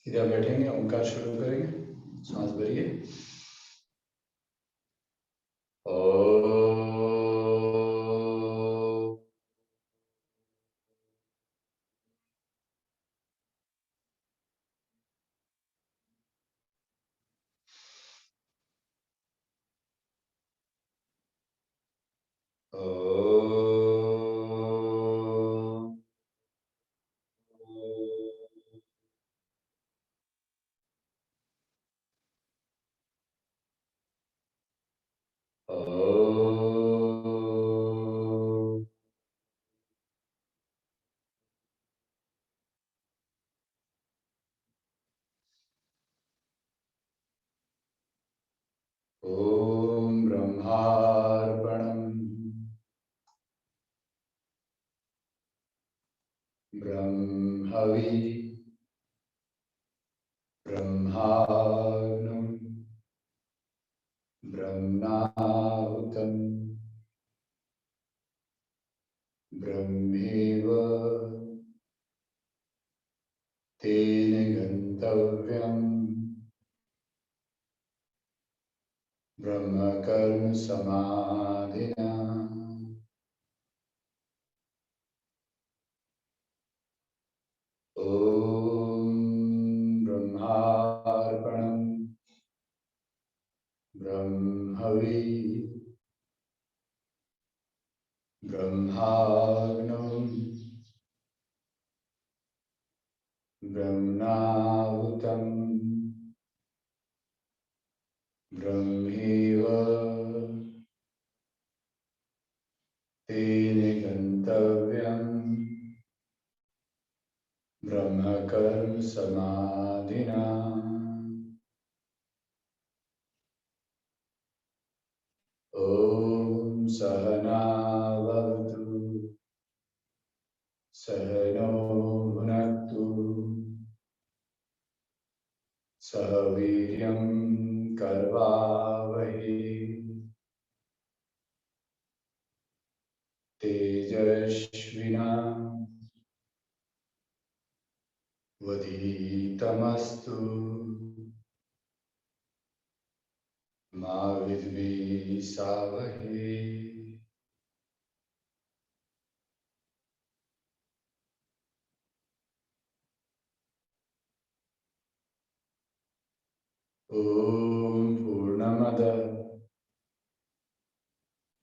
सीधा बैठेंगे, ओंकार शुरू करेंगे। सांस भरिए। ओ ॐ ब्रह्मार्पणम् ब्रह्मवि ब्रह्माग्नम् ब्रह्माहुतम् ब्रह्मेव तेन गन्तव्यम् ब्रह्मकर्म समाधिना। ॐ ब्रह्मार्पणम् ब्रह्मवि ब्रह्माग्नम् ब्रह्माहुतम् ब्रह्मेव तेन गन्तव्यम् ब्रह्मकर्म समाधिना। ॐ सहना भवतु सहनो भुनक्तु सह वीर्यं करवावहै तेजस्विना वधीतमस्तु मा विद्विषावहै। ॐ पूर्णमद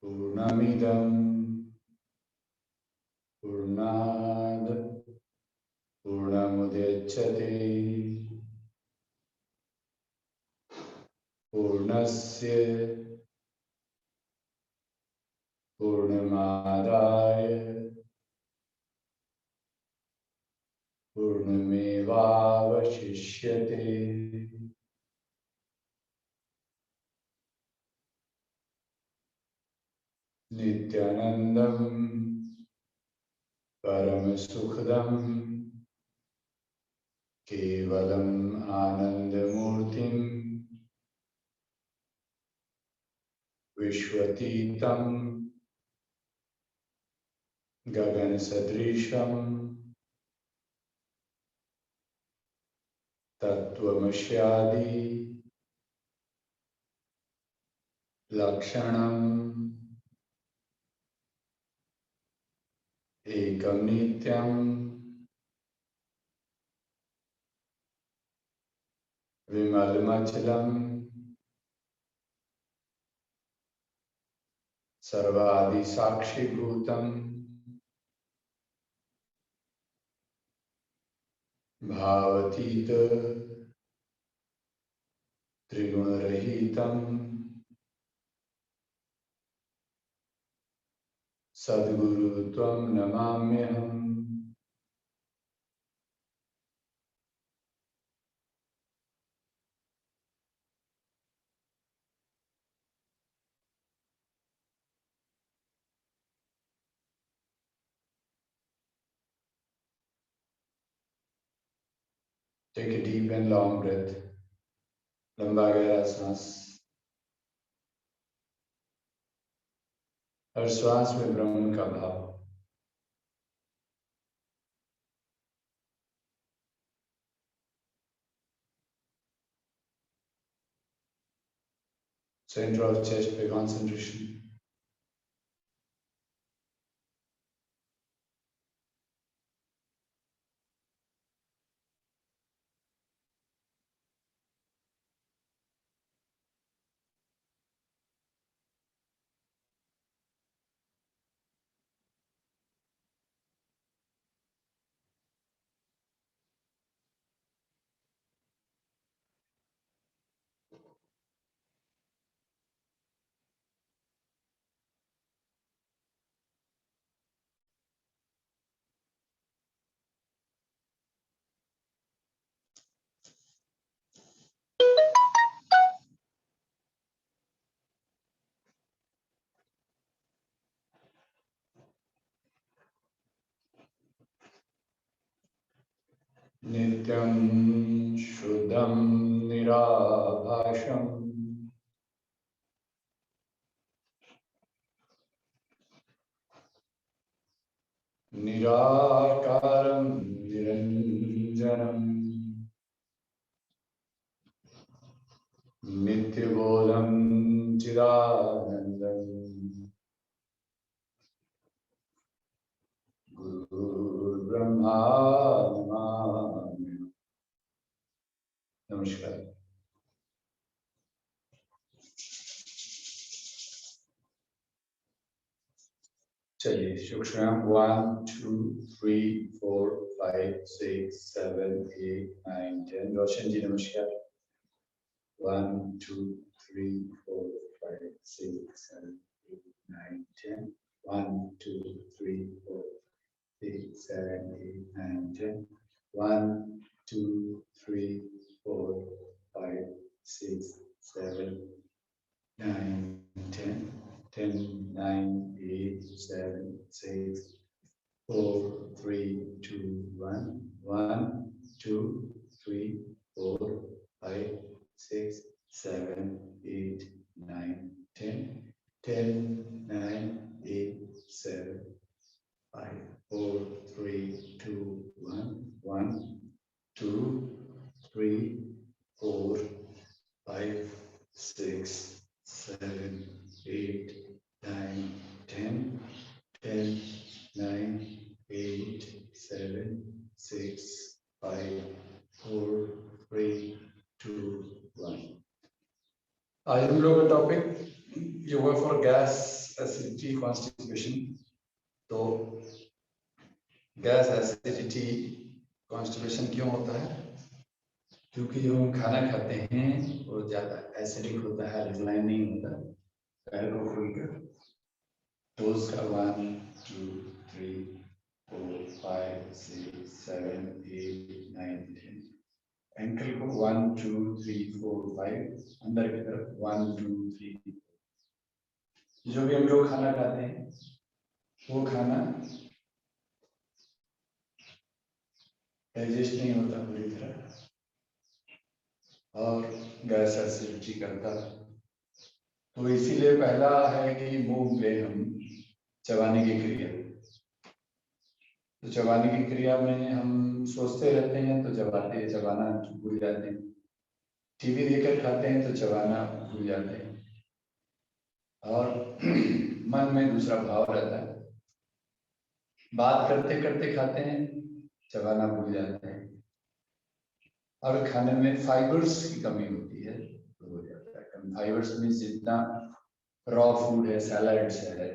पूर्णमिदं पूर्णात् पूर्णमुदच्यते पूर्णस्य पूर्णमादाय पूर्णमेवावशिष्यते। नित्यानन्दं परमसुखदं केवलम् आनन्दमूर्तिं विश्वतीतं गगनसदृशं तत्त्वमस्यादि लक्षणम् एकं नित्यं विमलमचलं सर्वादिसाक्षिभूतं भावतीत त्रिगुणरहितं सद्गुरु त्वं नमाम्यहम्। Take a deep and long breath. लंबा गहरा सांस। हर श्वास में ब्रह्म का भाव। सेंटर ऑफ चेस्ट पे कंसंट्रेशन। नित्यं शुद्धं निराभाषम् निराकारं निरञ्जनम् नित्यबोधं चिदानन्दम् गुरुर्ब्रह्मा नमस्कार। चलिए शुक्राम 1 2 3 4 5 6 7 8 9 10। रोशन जी नमस्कार। 1 2 3 4 5 6 7 8 9 10। 1 2 3 4 6 7 8 9 10। 1 2 3 4 5 6 7 9 10. 10 9 8 7 6 4 3 2 1 1 2 3 4 5 6 7 8 9 10 10 9 8 7 5 4 3 2 1 1 2 3 4 5 6 7 8 9 10 10 9 8 7 6 5 4 3 2 1। आज हम लोग का topic yoga for gas acidity constipation. तो गैस एसिडिटी कॉन्स्टिपेशन क्यों होता है? क्योंकि जो हम खाना खाते हैं वो ज़्यादा एसिडिक होता है, रिलाइन नहीं होता पैर को खोलकर। तो उसका 1 2 3 4 5 6 7 8 9 10। एंकल को 1 2 3 4 5 अंदर की तरफ 1 2 3। जो भी हम लोग खाना खाते हैं वो खाना डाइजेस्ट नहीं होता पूरी तरह और गैस एसिडिटी करता है। तो इसीलिए पहला है कि मुंह में हम चबाने की क्रिया। तो चबाने की क्रिया में हम सोचते रहते हैं तो चबाना भूल जाते हैं। टीवी देखकर खाते हैं तो चबाना भूल जाते हैं और मन में दूसरा भाव रहता है। बात करते करते खाते हैं, चबाना भूल जाते हैं और खाने में फाइबर्स की कमी होती है तो हो जाता है। फाइबर्स में जितना रॉ फूड है, सैलड्स है,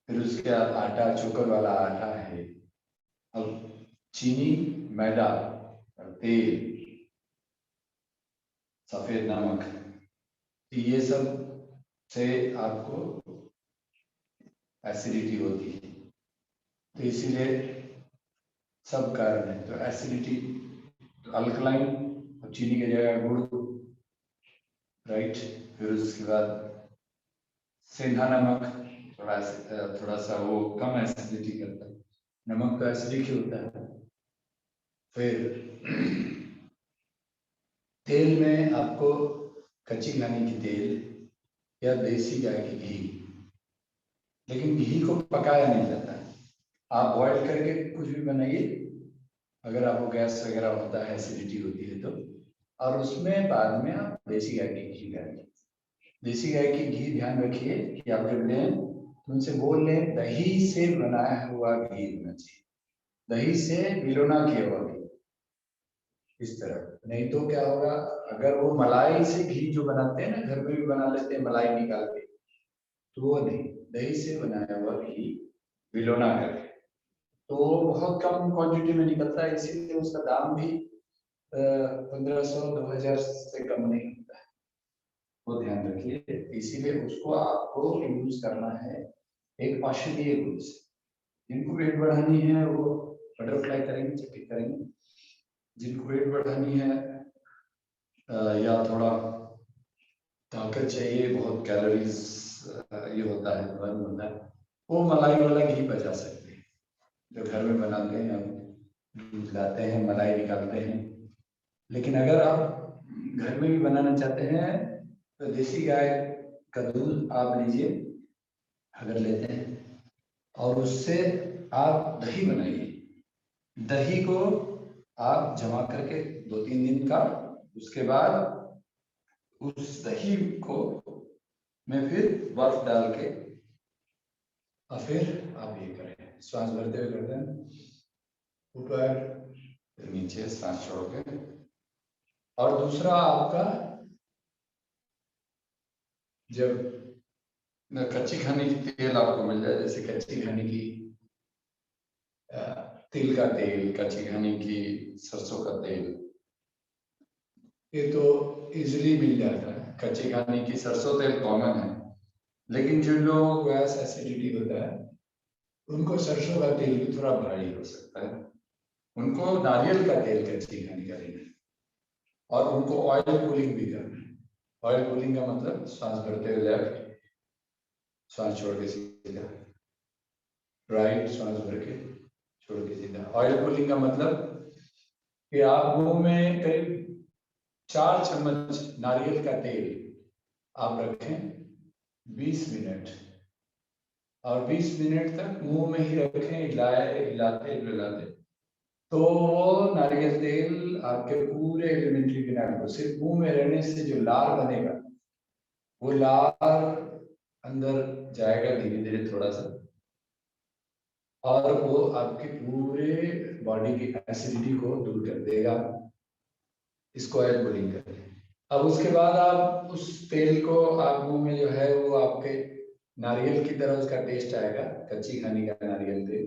फिर उसके बाद आटा, चोकर वाला आटा है, अब चीनी, मैदा और तेल, सफेद नमक, ये सब से आपको एसिडिटी होती है। तो इसीलिए सब कारण है। तो एसिडिटी तो अल्कलाइन और चीनी की जगह गुड़, राइट। फिर उसके बाद सेंधा नमक थोड़ा सा वो कम एसिडिटी करता है, नमक तो एसिडिक ही होता है। फिर तेल में आपको कच्ची घानी की तेल या देसी गाय की घी, लेकिन घी को पकाया नहीं जाता है। आप बॉयल करके कुछ भी बनाइए, अगर आपको गैस वगैरह होता है, एसिडिटी होती है तो, और उसमें बाद में आप देसी गाय की घी डालिए। देसी गाय की घी ध्यान रखिए कि आप जब लें तो उनसे बोल लें दही से बनाया हुआ घी होना चाहिए, दही से मिलोना किया हुआ घी, इस तरह। नहीं तो क्या होगा, अगर वो मलाई से घी जो बनाते हैं ना, घर में भी बना लेते हैं मलाई निकाल के, तो वो नहीं, दही से बनाया हुआ घी मिलोना करके, तो बहुत कम क्वांटिटी में निकलता है, इसीलिए उसका दाम भी 1500-2000 से कम नहीं होता है, वो ध्यान रखिए। इसीलिए उसको आपको यूज करना है एक औषधीय गुण से। जिनको वेट बढ़ानी है वो बटरफ्लाई करेंगे, चक्की करेंगे। जिनको वेट बढ़ानी है या थोड़ा ताकत चाहिए, बहुत कैलोरीज ये होता है, बर्न होता है, वो मलाई वाला घी बचा सकते हैं, जो घर में बनाते हैं, हम दूध लाते हैं, मलाई निकालते हैं। लेकिन अगर आप घर में भी बनाना चाहते हैं तो देसी गाय का दूध आप लीजिए, अगर लेते हैं, और उससे आप दही बनाइए। दही को आप जमा करके 2-3 दिन का, उसके बाद उस दही को में फिर बर्फ डाल के और फिर आप ये करें, श्वास भरते हुए करते हैं, ऊपर नीचे सांस छोड़ के। और दूसरा आपका, जब कच्ची घानी की तेल आपको मिल जाए, जैसे कच्ची घानी की तिल का तेल, कच्ची घानी की सरसों का तेल, ये तो इजीली मिल जाता है। कच्ची घानी की सरसों तेल कॉमन है, लेकिन जो लोग गैस एसिडिटी होता है उनको सरसों का तेल भी थोड़ा भारी हो सकता है, उनको नारियल का तेल कच्ची घानी का लेना है, और उनको ऑयल कूलिंग भी करना है। ऑयल कूलिंग का मतलब सांस भरते हुए लेफ्ट, सांस छोड़ के सीधा राइट, सांस भर के छोड़ के सीधा। ऑयल कूलिंग का मतलब कि आप मुंह में करीब 4 चम्मच नारियल का तेल आप रखें 20 मिनट, और 20 मिनट तक मुंह में ही रखें, हिलाते हिलाते, तो वो नारियल तेल आपके पूरे एलिमेंट्री ग्लैंड को, सिर्फ मुंह में रहने से जो लार बनेगा, वो लार अंदर जाएगा धीरे धीरे थोड़ा सा, और वो आपके पूरे बॉडी की एसिडिटी को दूर कर देगा। इसको ऑयल कूलिंग करते हैं। अब उसके बाद आप उस तेल को आप मुंह में जो है वो आपके नारियल की तरह उसका टेस्ट आएगा, कच्ची घानी का नारियल तेल,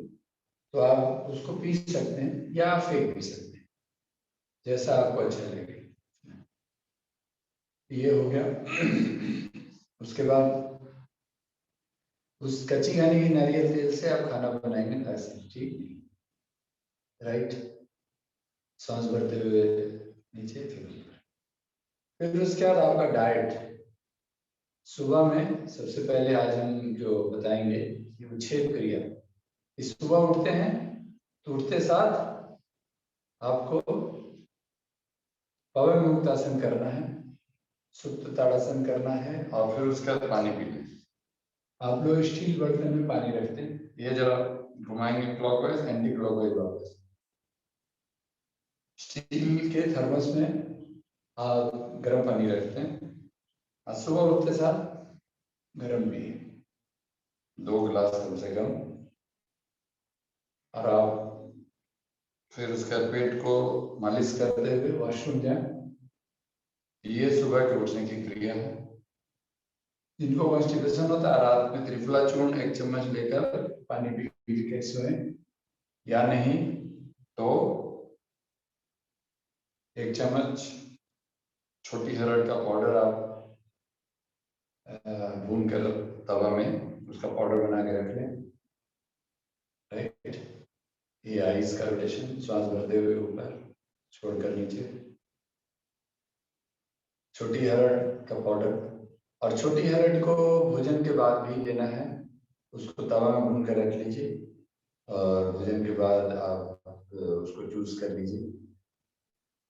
तो आप उसको पी सकते हैं या फेंक भी सकते हैं, जैसा आपको अच्छा लगे। ये हो गया। उसके बाद उस कच्ची घानी की नारियल तेल से आप खाना बनाएंगे तो एसिडिटी नहीं, राइट। सांस भरते हुए नीचे, फिर उसके बाद आपका डाइट। सुबह में सबसे पहले आज हम जो बताएंगे ये उच्छेद क्रिया। इस सुबह उठते हैं तो उठते साथ आपको पवन मुक्तासन करना है, सुप्त ताड़ासन करना है, और फिर उसके बाद पानी पीना है। आप लोग स्टील बर्तन में पानी रखते हैं, ये जरा घुमाएंगे क्लॉकवाइज, एंटी क्लॉकवाइज वापस। स्टील के थर्मस में आप गर्म पानी रखते हैं, और सुबह उठते साथ गर्म पिए 2 गिलास कम से कम, और आप फिर उसका पेट को मालिश करते हुए वॉशरूम जाएं। ये सुबह के उठने की क्रिया है। जिनको कॉन्स्टिपेशन होता है, रात में त्रिफला चूर्ण 1 चम्मच लेकर पानी पी के सोएं, या नहीं तो 1 चम्मच छोटी हरड़ का पाउडर आप भून कर तवा में उसका पाउडर बना के रख लें, राइट। ये आइज का रोटेशन, श्वास भरते हुए ऊपर छोड़कर नीचे, छोटी हरड़ का पाउडर। और छोटी हरड़ को भोजन के बाद भी लेना है, उसको तवा में भून कर रख लीजिए, और भोजन के बाद आप उसको चूज कर लीजिए।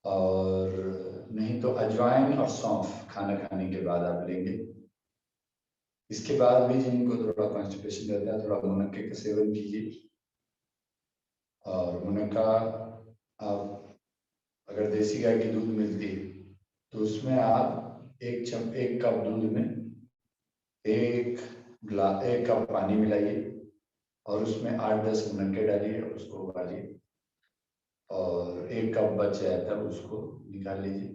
और नहीं तो अजवाइन और सौंफ खाना खाने के बाद आप लेंगे। इसके बाद भी जिनको थोड़ा कॉन्स्टिपेशन रहता है, थोड़ा मुनक्के का सेवन कीजिए। और मुनक्का आप, अगर देसी गाय की दूध मिलती है तो उसमें आप 1 कप दूध में एक कप पानी मिलाइए और उसमें 8-10 मुनक्के डालिए, उसको उबालिए और 1 कप बच जाए तब उसको निकाल लीजिए।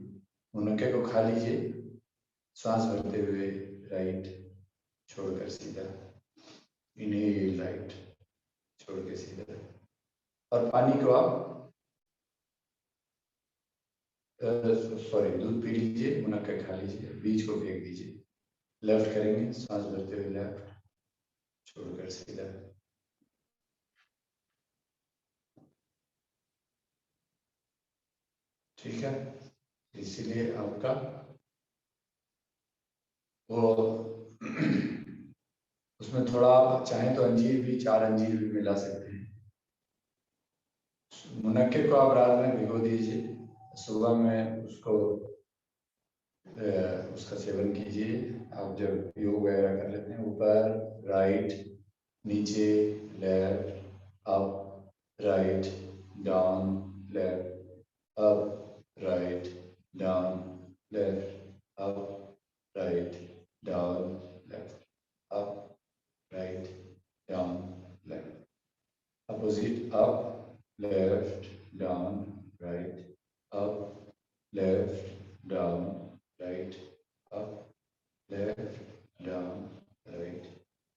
मुनक्के को खा लीजिए, सांस भरते हुए राइट, छोड़कर सीधा, इनहेल राइट, छोड़ के सीधा। और पानी को आप दूध पी लीजिए, मुनक्के खा लीजिए, बीज को फेंक दीजिए। लेफ्ट करेंगे, सांस भरते हुए लेफ्ट, छोड़कर सीधा। ठीक है, इसीलिए आपका वो उसमें थोड़ा आप चाहें तो अंजीर भी, 4 अंजीर भी मिला सकते हैं। मुनक्के को आप रात में भिगो दीजिए, सुबह में उसका सेवन कीजिए। आप जब योग वगैरह कर लेते हैं, ऊपर राइट, नीचे left, up right, down left, up right, down left, up right, down left, up right, down left, opposite, up left down right, up left down right, up left down right,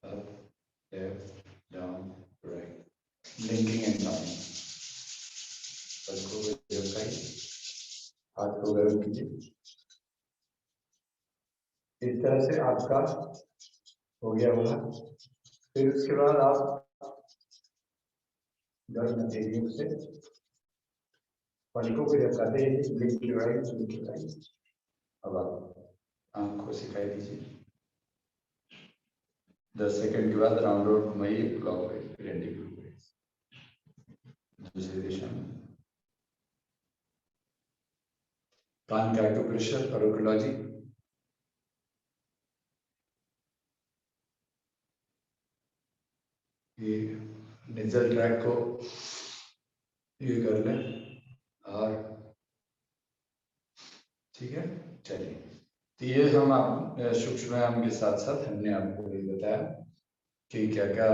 up left down right, blinking and counting. हाथ को गर्म कीजिए। इस तरह से आपका हो गया होगा। फिर उसके बाद आप गर्म तेजियों से पलकों को जब करते हैं, ब्लिंक राइट, अब आप आंख को सिखाई दीजिए। 10 सेकंड के बाद राउंड रोड घुमाइए, क्लॉकवाइज, फिर एंटी क्लॉकवाइज, दूसरी दिशा में। कान का एक्यूप्रेशर, ऑरोकोलॉजी, ये नेजल ट्रैक को ये कर लें और ठीक है। चलिए, तो ये हम आप सूक्ष्म व्यायाम के साथ साथ हमने आपको ये बताया कि क्या क्या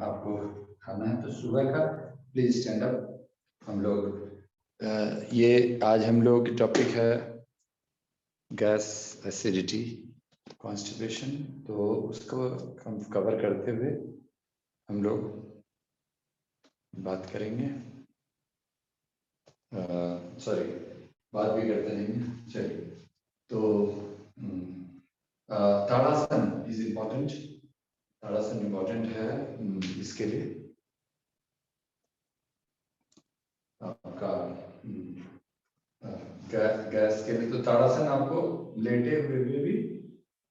आपको खाना है। तो सुबह का प्लीज स्टैंड अप। हम लोग ये आज हम लोग की टॉपिक है गैस एसिडिटी, कॉन्स्टिपेशन। तो उसको हम कवर करते हुए हम लोग बात करेंगे, सॉरी बात भी करते रहेंगे। चलिए, तो ताड़ासन इज इम्पोर्टेंट, ताड़ासन इम्पोर्टेंट है इसके लिए आपका गैस के लिए। तो ताड़ासन आपको लेटे हुए भी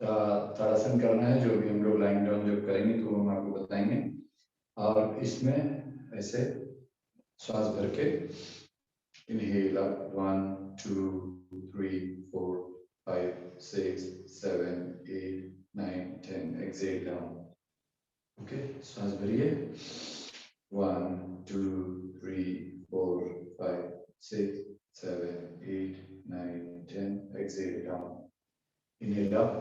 ताड़ासन करना है, जो भी हम लोग लाइन डाउन जब करेंगे तो हम आपको बताएंगे। और इसमें ऐसे श्वास भर के inhale up 1 2 3 4 5 6 7 8 9 10, exhale down. Okay, श्वास भरिए 1 2 3 4 5 6 7 8 9 10, exhale down. Inhale up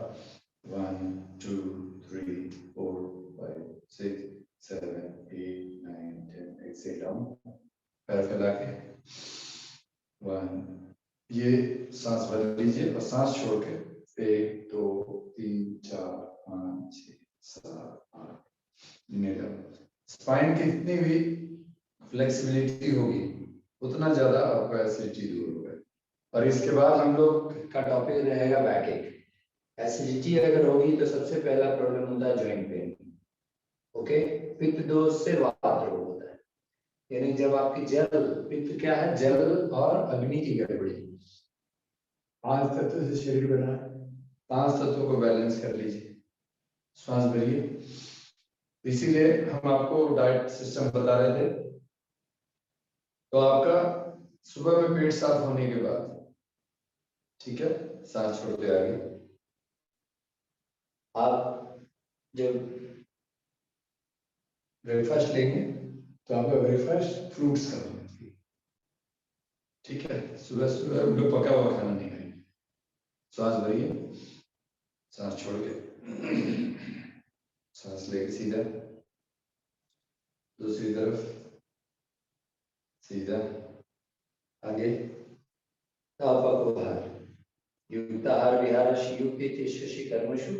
1 2 3 4 5 6 7 8 9 10, exhale down. पैर फैला के 1, ये सांस भर लीजिए और सांस छोड़ के 1 2 3 4 5 6 7 8। Inhale up. स्पाइन की जितनी भी फ्लेक्सिबिलिटी होगी उतना ज्यादा आपका एसिडिटी दूर होगा। और इसके बाद हम लोग का टॉपिक रहेगा बैकएक। एसिडिटी अगर होगी तो सबसे पहला प्रॉब्लम होता है जॉइंट पेन। ओके, पित्त दोष से वात रोग होता है, यानी जब आपकी जल, पित्त क्या है, जल और अग्नि की गड़बड़ी। 5 तत्वों से शरीर बना है, 5 तत्वों को बैलेंस कर लीजिए। श्वास भरिए। इसीलिए हम आपको डाइट सिस्टम बता रहे थे। तो आपका सुबह में पेट साफ होने के बाद, ठीक है, सांस छोड़ते आगे, आप जब ब्रेकफास्ट लेंगे तो आपका ब्रेकफास्ट फ्रूट्स का होना चाहिए। ठीक है, सुबह सुबह हम लोग पका हुआ खाना नहीं खाएंगे। श्वास भरिए, सांस छोड़ के सांस लेके सीधा, दूसरी तरफ सीधा, आगे तापकोहार युक्ताहार विहारस्य युक्ते तिष्ठसि कर्मसु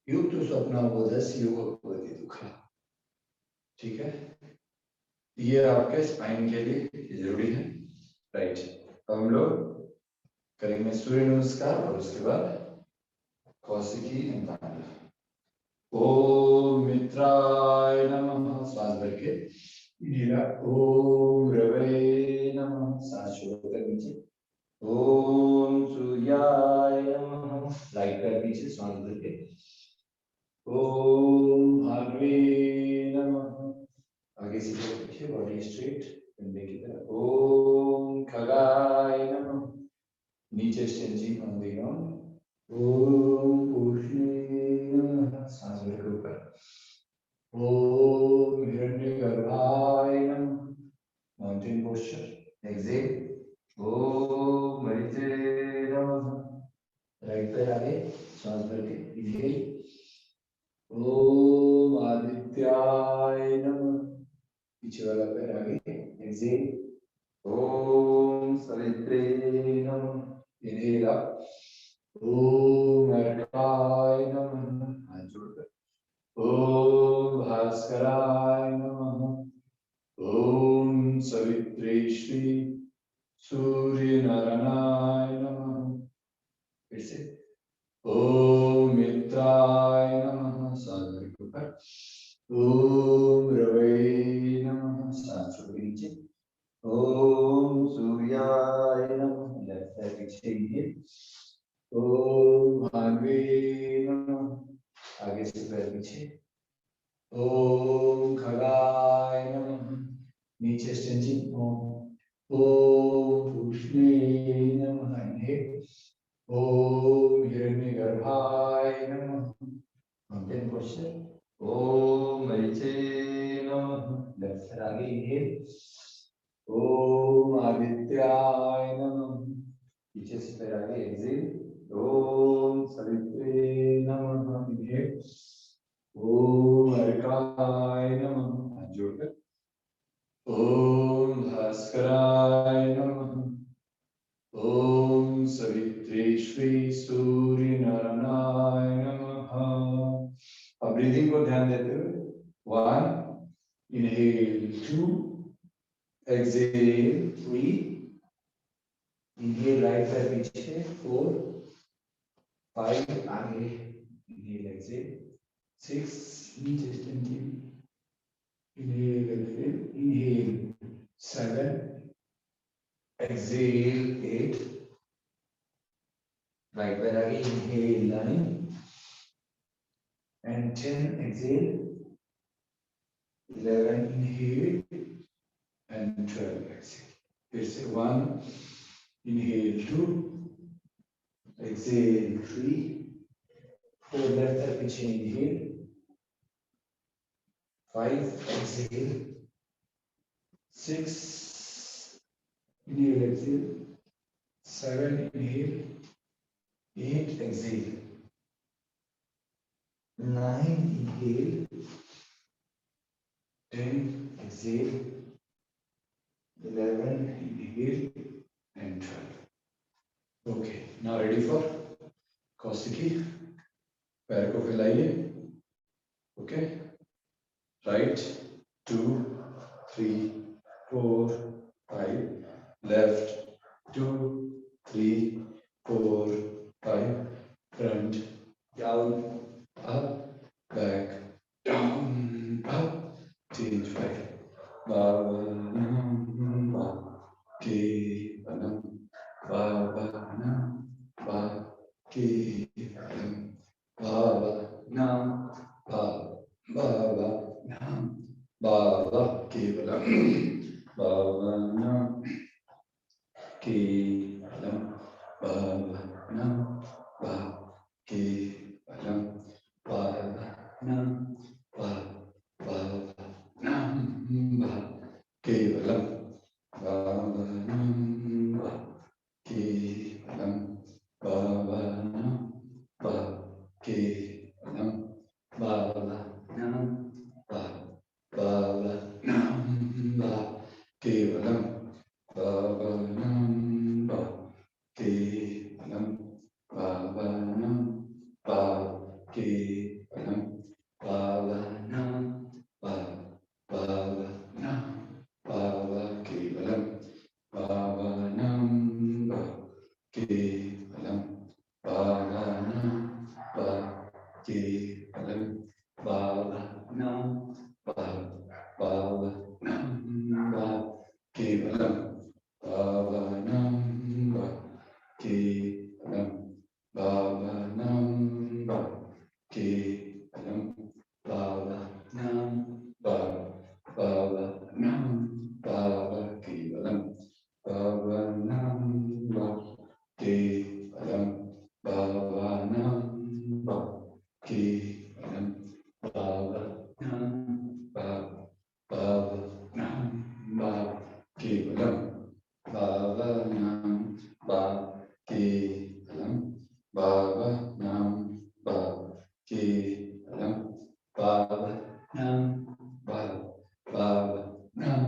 युक्त स्वप्नावबोधस्य योग भवति दुःखः। ठीक है, ये आपके स्पाइन के लिए जरूरी है। राइट, हम लोग करेंगे सूर्य नमस्कार और उसके बाद कौशिकी तांडव। ओम मित्राय नमः, श्वास भर के नीला। ओम रवे नमः, सांस छोड़कर नीचे। ओम सूर्याय नमः, राइट पैर पीछे, श्वास भर के। ओम भार्गवे नमः, आगे सीधे रखिए, बॉडी स्ट्रेट, कंधे की तरफ। ओम खगाय नमः, नीचे स्ट्रेचिंग ऑन द ग्राउंड। ओम पूर्णे नमः, सांस भर के ऊपर। ओम हिरण्यगर्भाय नमः, माउंटेन पोस्चर, एक्सेल। ओम मरीचे नमः, राइट पैर आगे, सांस भर के, इनहेल। ओम आदित्याय नमः, पीछे वाला पैर आगे, एक्सेल। ओम सवित्रे नमः, इनहेल अप। ओम अर्काय नमः, हाथ जोड़कर। ओम भास्कराय नमः, ओम सवित्रे श्री सूर्य नारायणाय नमः। फिर से ओम मित्राय नमः, सांस के ऊपर। ओम रवे नमः, सांस छोड़ के नीचे। ओम सूर्याय नमः, लेफ्ट साइड पीछे। ओम भार्गवे नमः, आगे से पैर पीछे। ओम खगाय नमः, नीचे स्ट्रेचिंग। ओम पूष्णे नमः, इनहेल। ओम हिरण्यगर्भाय नमः, माउंटेन पोस्चर। ओम मरीचे नमः, लेफ्ट साइड आगे, इनहेल। ओम आदित्याय नमः, पीछे से पैर आगे, एक्सेल। ओम सवित्रे नमः, इनहेल। ओम अर्काय नमः, हाथ जोड़कर। ओम भास्कराय नमः, ओम सवित्रे श्री सूर्य नारायणाय नमः। अब ब्रीदिंग को ध्यान देते हुए 1, इनहेल 2, एक्सेल 3, इनहेल राइट पैर पीछे 4, 5 आगे, इनहेल एक्सेल 6, नीचे standing, inhale exhale, inhale 7, exhale 8, right पैर आगे, inhale 9 and 10, exhale, 11, inhale and 12, exhale. फिर से 1, inhale 2, exhale 3, 4, left पैर पीछे, inhale 5, exhale 6, inhale exhale 7, inhale 8, exhale 9, inhale 10, exhale 11, inhale and 12. Okay, now ready for Kausiki. पैर को फैलाइए. Okay, right 2, 3, 4, 5, left 2, 3, 4, 5, front, down, up, back, down, up, change 5. Bhavanam, Kevalam, Bhavanam, Kevalam, Bhavanam, Bhavanam, Kevalam, Bhavanam, Kevalam, Bhavanam, Kevalam, Bhavanam, Kevalam, Kevalam, Kevalam, केवलम पावनम वा केवलम पावनम वा केवलम पावनम वा पावनम पाव केवलम पावनम वा केवलम पावनम वा केवलम पावनम वा पावनम वा केवलम पावनम वा केवलम पावनम वा केवलम पावनम वा पावनम पाव केवलम पावनम वा केवलम पावनम वा केवलम पावनम वा पावनम वा केवलम पावनम वा केवलम पावनम वा केवलम पावनम वा पावनम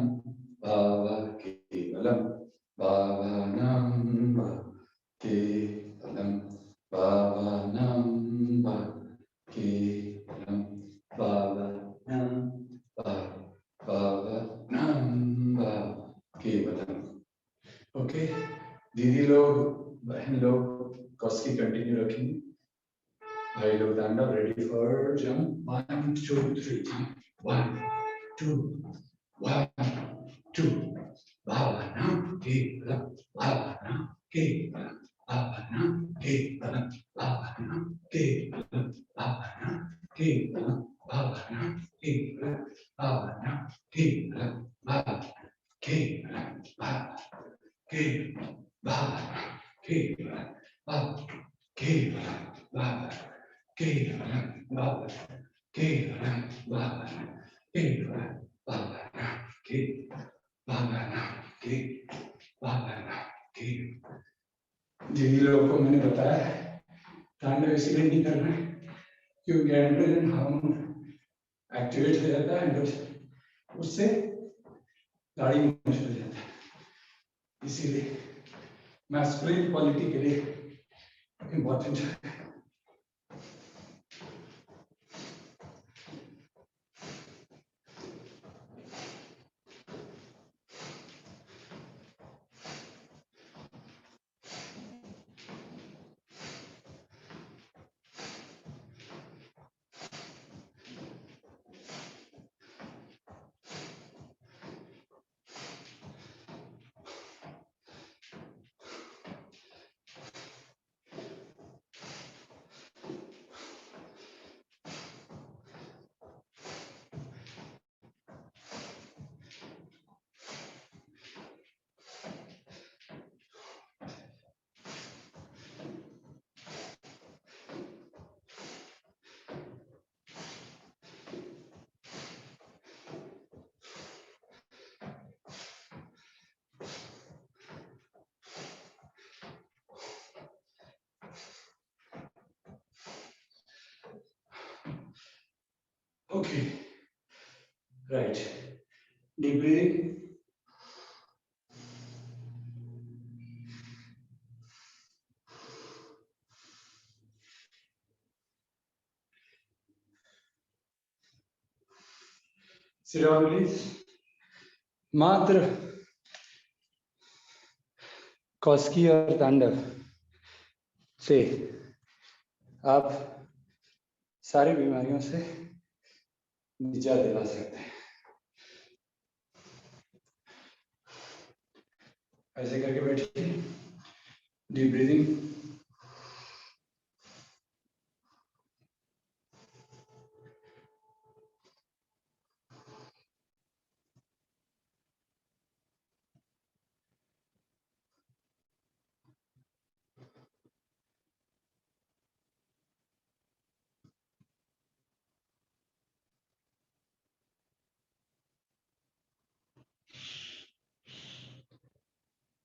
पाव केवलम पावनम वा केवलम पावनम वा केवलम पावनम वा पावनम वा केवलम। ओके, दीदी लोग बहन लोग कॉस्की कंटिन्यू रखेंगे, भाई लोग तांडव रेडी फॉर जंप 1 2 3 1 2 1 2 भावनम केवलम भावनम केवलम भावनम केवलम भावनम केवलम भावनम केवलम भावनम केवलम भावनम केवलम भाव केवलम भाव केवलम भाव केवलम भाव केवलम भाव केवलम भाव केवलम भावनम केवलम भावनम के भावना के भावना के। जिन लोगों को मैंने बताया तांडव इसलिए नहीं करना है क्योंकि एड्रेनलिन हार्मोन एक्टिवेट हो जाता है, उससे गाड़ी में मुश्किल हो जाता है, इसीलिए मैस्कुलिन क्वालिटी के लिए इम्पोर्टेंट है। Okay, right. Deep breathing. Sit down, please. मात्र कॉस्की और तांडव से आप सारी बीमारियों से निजात दिला सकते हैं। ऐसे करके बैठिए, डीप ब्रीदिंग।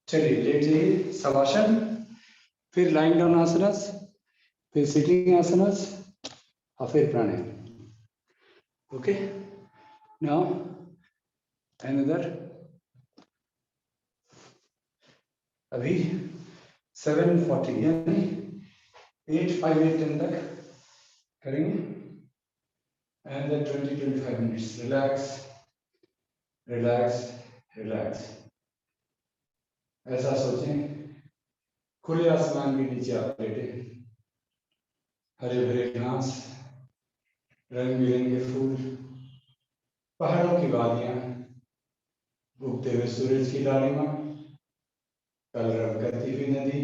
चलिए लेट जाइए, शवासन, फिर लाइंग डाउन आसनस, फिर सिटिंग आसनस और फिर प्राणायाम। ओके, नाउ another अभी 7:40 यानी 8:58 तक करेंगे and then 20-25 minutes. Relax, relax, relax. ऐसा सोचें खुले आसमान के नीचे आप बैठे, हरे भरे घास, रंग बिरंगे फूल, पहाड़ों की वादियां, उगते हुए सूरज की लालिमा, कलरव करती हुई नदी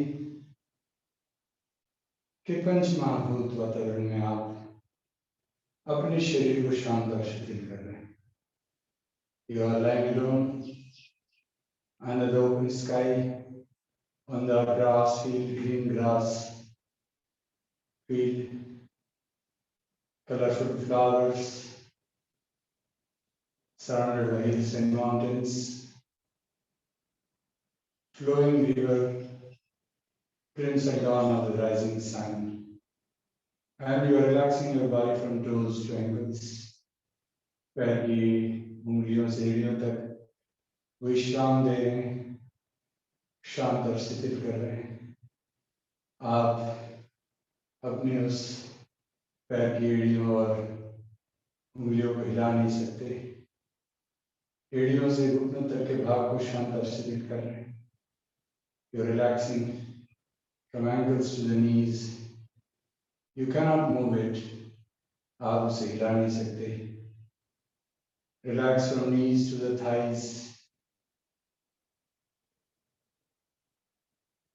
के पंचमहाभूत वातावरण में आप अपने शरीर को शांत और शिथिल कर रहे हैं. You are lying alone under the open sky on the grass field, green grass field, colorful flowers, surrounded by hills and mountains, flowing river, crimson dawn of the rising sun, and you are relaxing your body from toes to ankles. पैर की उंगलियों से एड़ियों तक विश्राम दे रहे हैं, शांत और शिथिल कर रहे हैं. आप अपने उस पैर की एड़ियों और उंगलियों को हिला नहीं सकते. एड़ियों से घुटनों तक के भाग को शांत और शिथिल कर रहे हैं. You're relaxing from ankles to the knees. You cannot move it. आप उसे हिला नहीं सकते. Relax from knees to the thighs.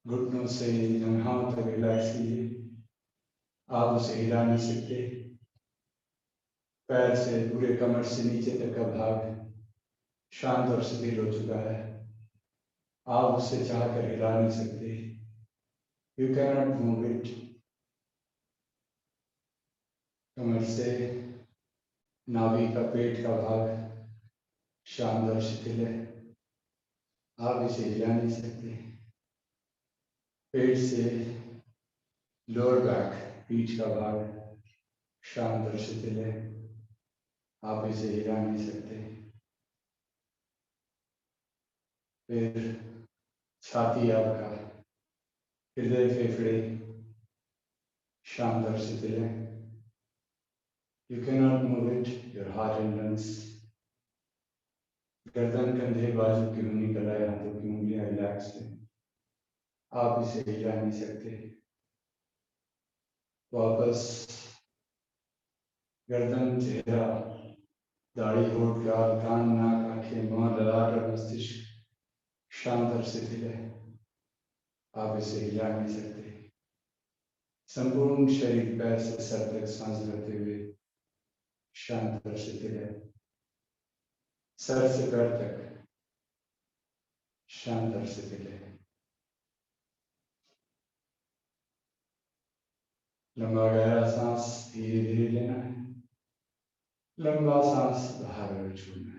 घुटनों से जंघाओं तक रिलैक्स कीजिए. आप उसे हिला नहीं सकते. पैर से पूरे कमर से नीचे तक का भाग शांत और शिथिल हो चुका है. आप उसे चाहकर हिला नहीं सकते. You cannot move it. कमर से नाभि का पेट का भाग शांत और शिथिल है. आप इसे हिला नहीं सकते. पेट से लोअर बैक पीठ का भाग शांत और शिथिल है. आप इसे हिला नहीं सकते. फिर छाती आपका, हृदय फेफड़े शांत और शिथिल है. You cannot move it. Your heart and lungs. गर्दन, कंधे, बाजू की उंगली, कलाई, हाथों की उंगलियां रिलैक्स है. आप इसे हिला नहीं सकते. वापस गर्दन, चेहरा, दाढ़ी, होठ, गाल, कान, नाक, आंखें, मुंह, ललाट और मस्तिष्क शांत और शिथिल है. आप इसे हिला नहीं सकते. संपूर्ण शरीर पैर से सर तक सांस लेते हुए शांत और शिथिल है. सर से पैर तक शांत और शिथिल है. लंबा गहरा सांस धीरे धीरे लेना है. लंबा सांस बाहर छोड़ना है.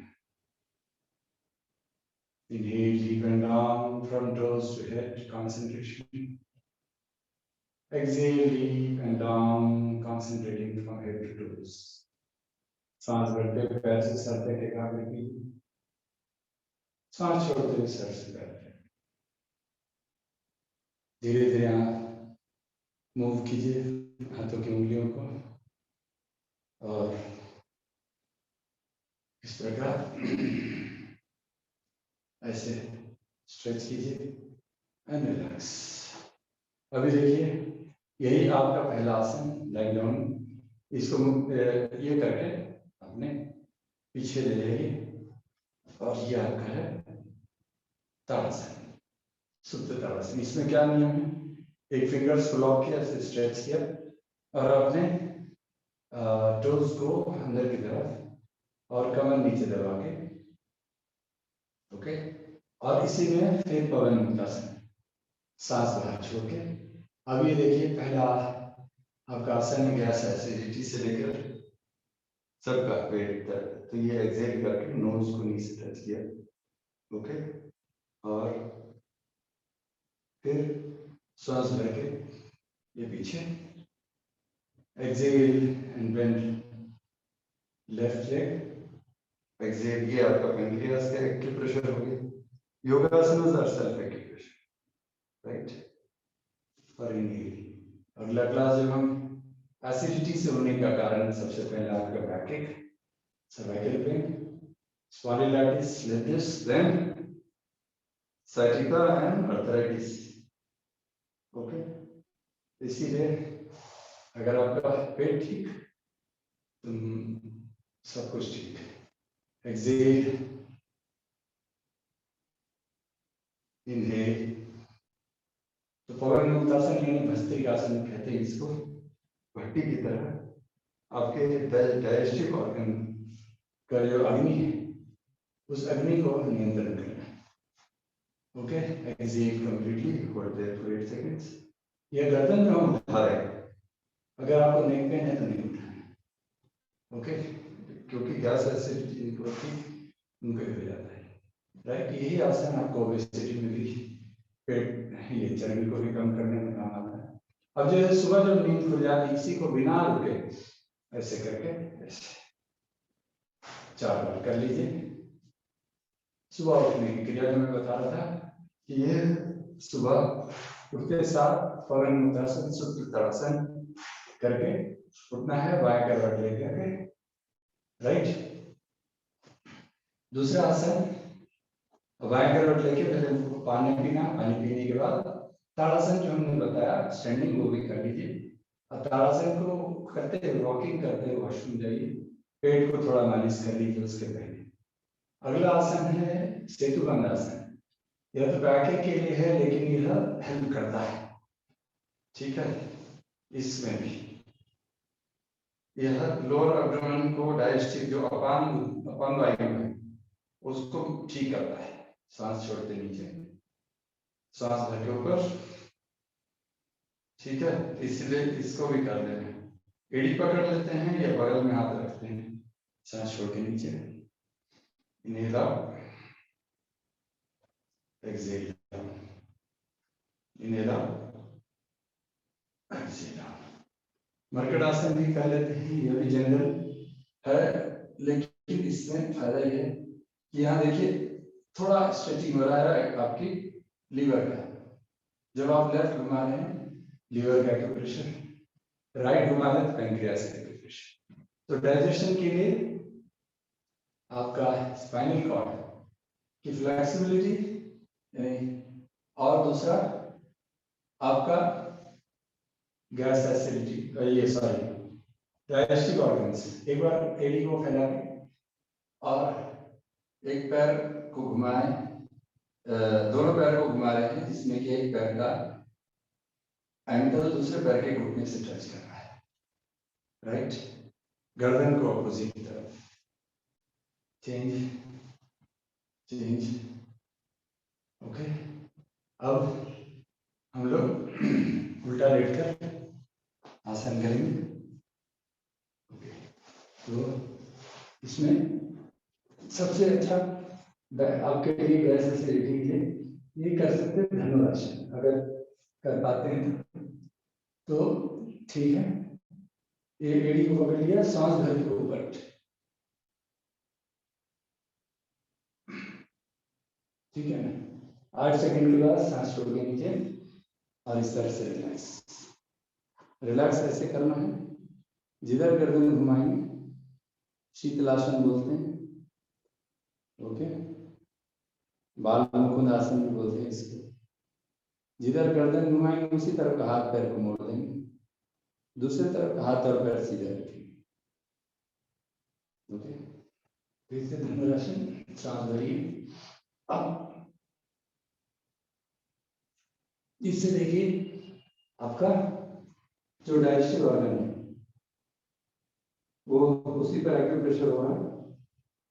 Inhale deep and down from toes to head, concentration. Exhale deep and down, concentrating from head to toes. सांस भरते हुए पैर से सर तक एकाग्र कीजिए. सांस छोड़ते हुए सर से पैर तक. धीरे धीरे आप मूव कीजिए हाथों की उंगलियों को और इस प्रकार ऐसे स्ट्रेच कीजिए एंड रिलैक्स. अभी देखिए यही आपका पहला आसन लाइक डाउन. इसको ये करके अपने पीछे ले जाइए और ये आपका है ताड़ासन, सुप्त ताड़ासन. इसमें क्या नियम है? एक फिंगर्स को लॉक किया, ऐसे स्ट्रेच किया और अपने टोज को अंदर की तरफ और कमर नीचे दबा के, ओके. और इसी में फिर पवन मुक्तासन, सांस बाहर छोड़ के. अब ये देखिए पहला आपका आसन में गैस एसिडिटी से लेकर सबका पेट तक. तो ये एक्सेल करके नोज को नीचे टच किया, ओके. और फिर सांस भर के ये पीछे exhale and bend left leg. Exhale, ये आपका पेनक्रियास का एक्टिव प्रेशर हो गया. योगासन are self active pressure. Right. और अगला क्लास जब हम एसिडिटी से होने का कारण सबसे पहले आपका बैकेक, सर्वाइकल पेन, स्पॉन्डिलाइटिस, लेटिस, then sciatica and arthritis. Okay, इसीलिए अगर आपका पेट ठीक तो सब कुछ ठीक है। Exhale, inhale. तो पवन मुक्तासन यानी भस्त्रिकासन कहते हैं इसको। भट्टी की तरह आपके डाइजेस्टिव ऑर्गन का जो अग्नि है उस अग्नि को नियंत्रण करना है। Okay, exhale completely, hold there for 8 seconds. यह गर्दन में हम उठा रहे हैं, अगर आपको नेक पेन है तो नहीं उठाना। ओके, क्योंकि गैस एसिडिटी उनको हो जाता है। राइट, यही आसन आपको ओबेसिटी में भी, पेट ये चर्बी को भी कम करने में काम आता है। अब जो सुबह जब नींद खुल जाती है, इसी को बिना रुके ऐसे करके ऐसे 4 बार कर लीजिए। सुबह उठने की क्रिया जो मैं बता रहा था कि ये सुबह उठते साथ फौरन मुद्रासन, सूत्रताड़ासन करके उठना है, बाएं करवट लेकर के। राइट, दूसरा आसन, बाएं करवट लेके पहले पानी पीना, पानी पीने के बाद ताड़ासन जो हमने बताया स्टैंडिंग, वो भी कर लीजिए। और ताड़ासन को करते हुए, वॉकिंग करते हुए वॉशरूम जाइए, पेट को थोड़ा मालिश कर लीजिए उसके पहले। अगला आसन है सेतुबंध आसन। यह तो बैठने के लिए है लेकिन यह हेल्प करता है, ठीक है। इसमें भी यह लोअर एब्डोमेन को, डाइजेस्टिव जो अपान वायु है उसको ठीक करता है। सांस छोड़ते नीचे, सांस भर के ऊपर, ठीक है। इसलिए इसको भी कर लेना है। एड़ी पकड़ लेते हैं या बगल में हाथ रखते हैं, सांस छोड़ के नीचे, inhale out, exhale down, inhale out, exhale down. मरकट आसन भी कर लेते हैं, यह भी जनरल है, लेकिन इसमें फायदा यह है कि यहाँ देखिए थोड़ा स्ट्रेचिंग हो रहा है आपकी लीवर का। जब आप लेफ्ट घुमा रहे हैं लीवर का एक्यूप्रेशर, राइट घुमा रहे हैं पैंक्रियास का एक्यूप्रेशर। तो डाइजेशन के लिए आपका स्पाइनल कॉर्ड की फ्लेक्सिबिलिटी, और दूसरा आपका गैस एसिडिटी, ये सॉरी डाइजेस्टिव ऑर्गन्स। एक बार एड़ी को फैला के और एक पैर को घुमाएं, दोनों पैर को घुमा रहे हैं, जिसमें कि एक पैर का एंकल दूसरे पैर के घुटने से टच कर रहा है। राइट, गर्दन को अपोजिट तरफ, चेंज चेंज। ओके, अब हम लोग उल्टा लेटकर आसन करेंगे। ओके, तो इसमें सबसे अच्छा आपके लिए गैस एसिडिटी के ये कर सकते हैं धनुरासन, अगर कर पाते हैं तो ठीक है। ये एड़ी को पकड़ लिया, सांस भर के ऊपर, ठीक है ना। 8 सेकंड के बाद सांस छोड़ के नीचे और इस तरह से रिलैक्स रिलैक्स ऐसे करना है। जिधर गर्दन घुमाएंगे शीतलासन बोलते हैं। ओके, बाल मुकुंद आसन भी बोलते हैं इसको। जिधर गर्दन घुमाएंगे उसी तरफ का हाथ पैर को मोड़ देंगे, दूसरी तरफ हाथ और पैर सीधे रखेंगे। ओके, फिर से धनुरासन, सांस भरिए। अब इससे देखिए आपका जो डाइजेस्टिव ऑर्गन है वो उसी पर एक्यूप्रेशर हो रहा है,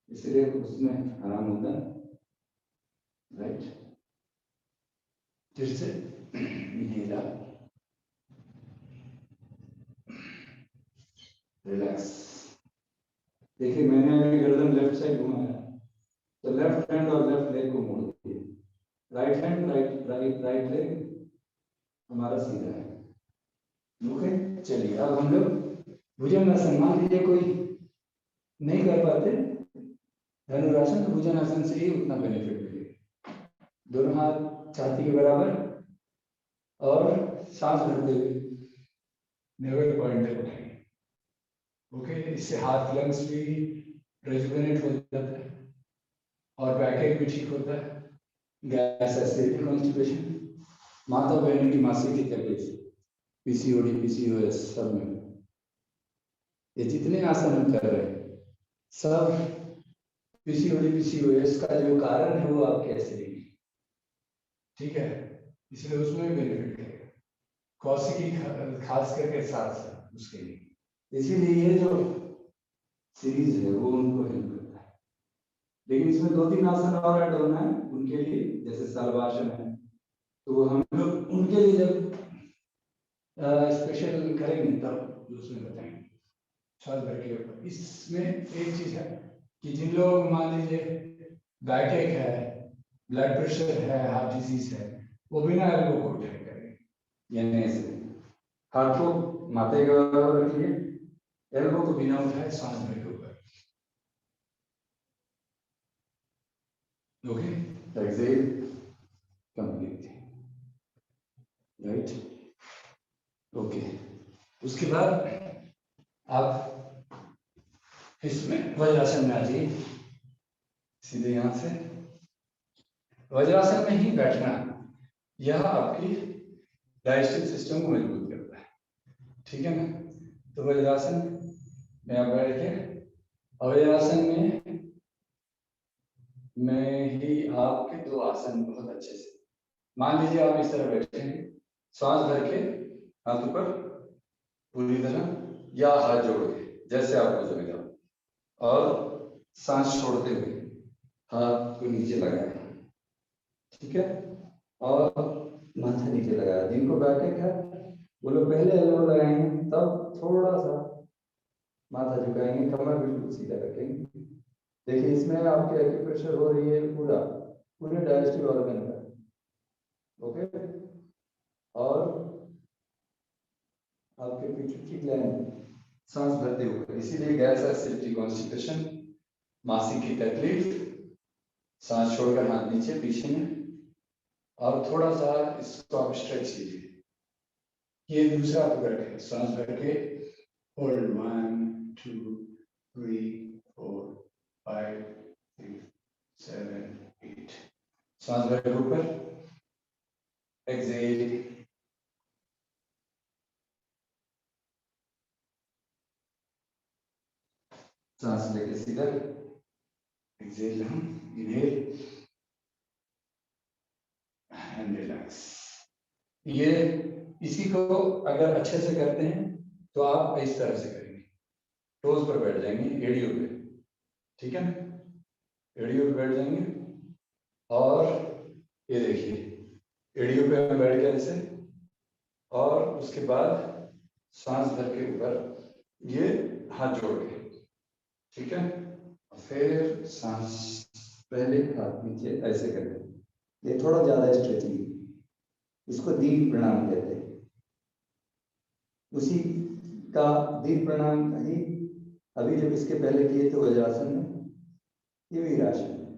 इसलिए उसमें आराम होता है। राइट, फिर से इनहेल, रिलैक्स। देखिए मैंने अभी गर्दन लेफ्ट साइड घुमाया तो लेफ्ट हैंड और लेफ्ट लेग को मोड़ दिए, राइट हैंड राइट लेग हमारा सीधा है। ओके, चलिए अब हम लोग भुजंगासन, मान लीजिए कोई नहीं कर पाते धनुरासन तो भुजंगासन से ही उतना बेनिफिट मिलेगा। दोनों हाथ छाती के बराबर, और सांस भरते हुए नेवल पॉइंटर उठाएंगे। ओके, इससे हाथ लंग्स भी रेजुवेनेट हो जाता है और बैकएक भी ठीक होता है। गैस एसिडिटी कॉन्स्टिपेशन, माता बहन की मासिक की तकलीफ, पीसीओडी पीसीओएस, सब में ये जितने आसन हम कर रहे हैं सब पीसीओडी पीसीओएस का जो कारण है वो आपके एसिडिटी, ठीक है, इसलिए उसमें बेनिफिट करेगा। कौशिकी खास करके साथ साथ उसके लिए, इसीलिए ये जो सीरीज है वो उनको हेल्प करता है। लेकिन इसमें 2-3 आसन और ऐड होना है उनके लिए, जैसे सर्वासन है, तो हम लोग उनके लिए जब स्पेशल करेंगे तब उसमें बताएंगे। श्वास भर के ऊपर इसमें एक चीज है कि जिन लोग मान लीजिए बैकएक है, ब्लड प्रेशर है, हार्ट डिजीज है, वो बिना एल्बो को उठाए करेंगे, यानी ऐसे हाथ को माथे के बराबर रखिए, एल्बो को बिना उठाए सांस भर के ऊपर। Okay, exhale complete, right. Okay, उसके बाद आप इसमें वज्रासन में आ जाइए, सीधे यहां से वज्रासन में ही बैठना, यह आपकी डाइजेस्टिव सिस्टम को मजबूत करता है, ठीक है ना। तो वज्रासन में आप बैठ के, वज्रासन में ही आपके 2 आसन बहुत अच्छे से, मान लीजिए आप इस तरह बैठे हैं, सांस भर के हाथ ऊपर पूरी तरह या हाथ जोड़ के, जैसे आपको जमेगा, और सांस छोड़ते हुए हाथ को नीचे लगाए, ठीक है, और माथा नीचे लगाया। जिनको बैकएक है वो लोग पहले एल्बो लगाएंगे, तब थोड़ा सा माथा झुकाएंगे, कमर बिल्कुल सीधा रखेंगे। देखिए इसमें आपके एक्यूप्रेशर हो रही है पूरे डाइजेस्टिव ऑर्गन का, ओके, और आपके पिट्यूटरी ग्लैंड सांस भरते हुए, इसीलिए गैस एसिडिटी कॉन्स्टिपेशन, मासिक की तकलीफ, सांस छोड़कर हाथ नीचे पीछे में, और थोड़ा सा इसको आप स्ट्रेच कीजिए। ये दूसरा प्रकार है, सांस भर के होल्ड 1 2 3 4 5 6 7 8, सांस भर के ऊपर, एक्सेल, सांस लेके सीधा, एक्सेल, हम इनहेल एंड रिलैक्स। ये इसी को अगर अच्छे से करते हैं तो आप इस तरह से करेंगे, टोज पर बैठ जाएंगे, एड़ियों पे, ठीक है ना, एड़ियों पे बैठ जाएंगे, और ये देखिए एड़ियों पे बैठ गया ऐसे, और उसके बाद सांस भर के ऊपर ये हाथ जोड़ के, ठीक है, फिर सांस, पहले हाथ नीचे ऐसे करके, ये थोड़ा ज्यादा स्ट्रेचिंग, इसको दीप प्रणाम कहते हैं। उसी का दीप प्रणाम ही अभी जब इसके पहले किए थे वज्रासन में, ये वीरासन है।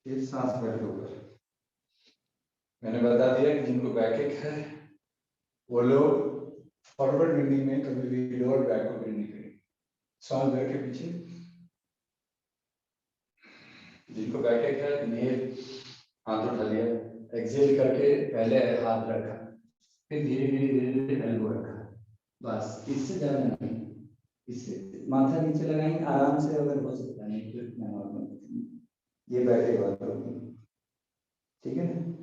फिर सांस भर के ऊपर, मैंने बता दिया कि जिनको बैकएक है वो लोग फॉरवर्ड बेंडिंग में कभी भी लोअर बैक को बेंड नहीं करेंगे, सांस भर के पीछे। जिनको बैकएक है इन्हेल, हाथ उठा लिया, एक्सेल करके पहले हाथ रखा, फिर धीरे धीरे एल्बो रखा, बस, इससे ज्यादा नहीं, इससे माथा नीचे लगाएंगे आराम से, अगर हो सकता नहीं तो इतना नॉर्मल, ये बैठे वाले, ठीक है ना।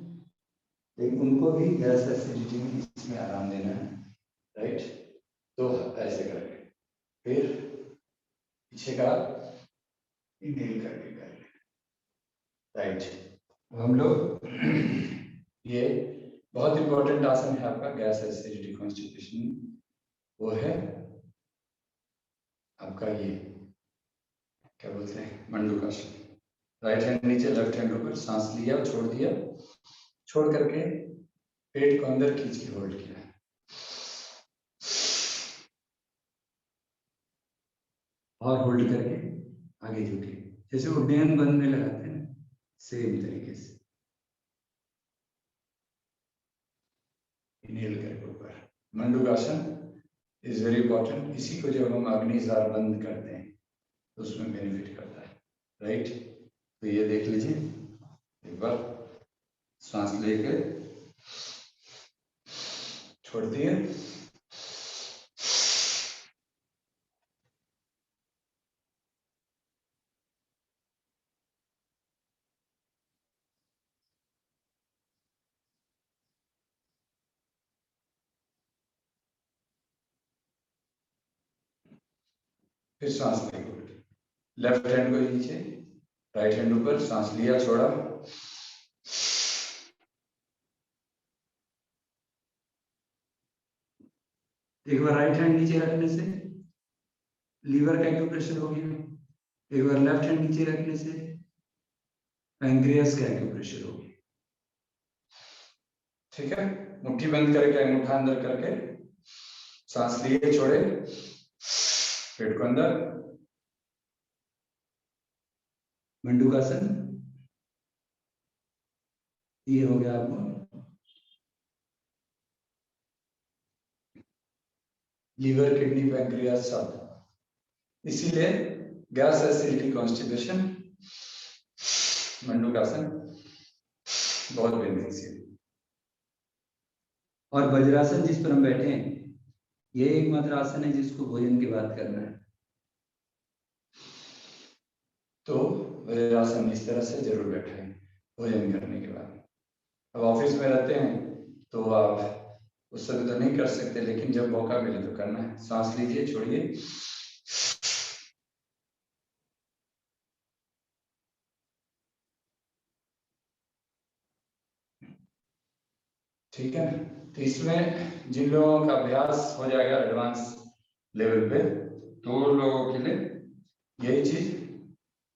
लेकिन उनको भी गैस एसिडिटी में इसमें आराम देना है, राइट। तो ऐसे करेंगे, फिर पीछे का इनहेल करके करेंगे, राइट। हम लोग ये बहुत इंपॉर्टेंट आसन है आपका गैस एसिडिटी कॉन्स्टिपेशन, वो है आपका ये क्या बोलते हैं, मंडूकासन। राइट हैंड नीचे, लेफ्ट हैंड ऊपर, सांस लिया, छोड़ दिया, छोड़ करके पेट को अंदर खींच के होल्ड किया, और होल्ड करके आगे झुके, जैसे उड्डयन बंद में लगाते हैं सेम तरीके से। मंडूकासन इज वेरी इंपॉर्टेंट। इसी को जब हम अग्निसार बंद करते हैं तो उसमें बेनिफिट करता है, राइट। तो ये देख लीजिए एक बार, सांस लेके छोड़ दिए, फिर सांस लेके लेफ्ट हैंड को नीचे, राइट हैंड ऊपर, सांस लिया, छोड़ा, एक बार राइट हैंड नीचे रखने से लीवर का एक्यूप्रेशर हो गया, एक बार लेफ्ट हैंड नीचे रखने से पैंक्रियास का एक्यूप्रेशर हो गया। ठीक है, मुट्ठी बंद करके अंगूठा अंदर करके सांस लिए, छोड़े, पेट को अंदर, मंडूकासन, ये हो गया आपको लीवर, किडनी, पैंक्रियास सब। इसीलिए गैस एसिडिटी कॉन्स्टिपेशन मंडूकासन बहुत बेनिफिशियल। और वज्रासन जिस पर हम बैठे हैं, ये एकमात्र आसन है जिसको भोजन की बात करना है। तो वज्रासन इस तरह से जरूर बैठे भोजन करने के बाद। अब ऑफिस में रहते हैं तो आप उस समय तो नहीं कर सकते, लेकिन जब मौका मिले तो करना है। सांस लीजिए, छोड़िए, ठीक है। तो इसमें जिन लोगों का अभ्यास हो जाएगा एडवांस लेवल पे, तो लोगों के लिए यही चीज,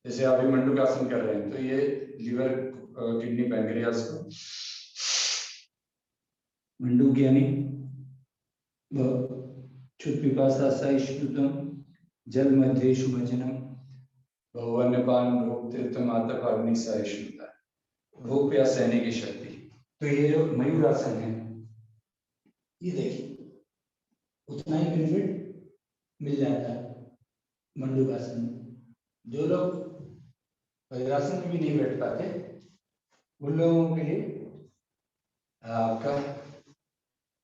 जैसे अभी मंडूकासन कर रहे हैं तो ये लीवर, किडनी, पैंक्रियास को मंडूक यानी क्षुत्पिपासा सहिष्णुतम जल मध्य शुभजनम वन्यपान भोग तीर्थम आतपाग्नि सहिष्णुता, भोग प्यास सहने की शक्ति। तो ये जो मयूरासन है, ये देखिए उतना ही बेनिफिट मिल जाता है मंडूकासन में। जो लोग वज्रासन में भी नहीं बैठ पाते उन लोगों के लिए आपका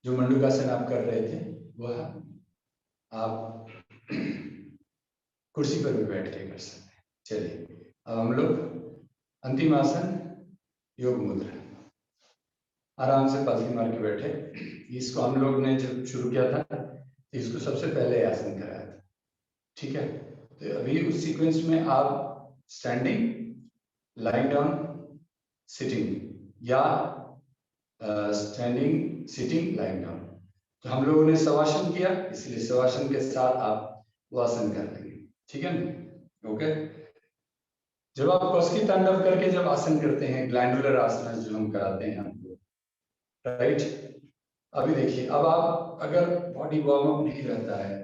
जो मंडूकासन आप कर रहे थे वह आप कुर्सी पर भी बैठ के कर सकते हैं। चलिए अब हम लोग अंतिम आसन योग मुद्रा, आराम से पलथी मार के बैठे। इसको हम लोग ने जब शुरू किया था इसको सबसे पहले आसन कराया था, ठीक है। तो अभी उस सीक्वेंस में आप स्टैंडिंग, लाइंग डाउन, सिटिंग या स्टैंडिंग, सिटिंग, लाइंग डाउन। तो हम लोगों ने शवासन किया, इसलिए शवासन के साथ आप वो आसन कर लेंगे, ठीक है ना। ओके, जब आप कौशिकी तांडव करके जब आसन करते हैं, ग्लैंडुलर आसन जो हम कराते हैं आपको, राइट। अभी देखिए, अब आप अगर बॉडी वार्म अप नहीं रहता है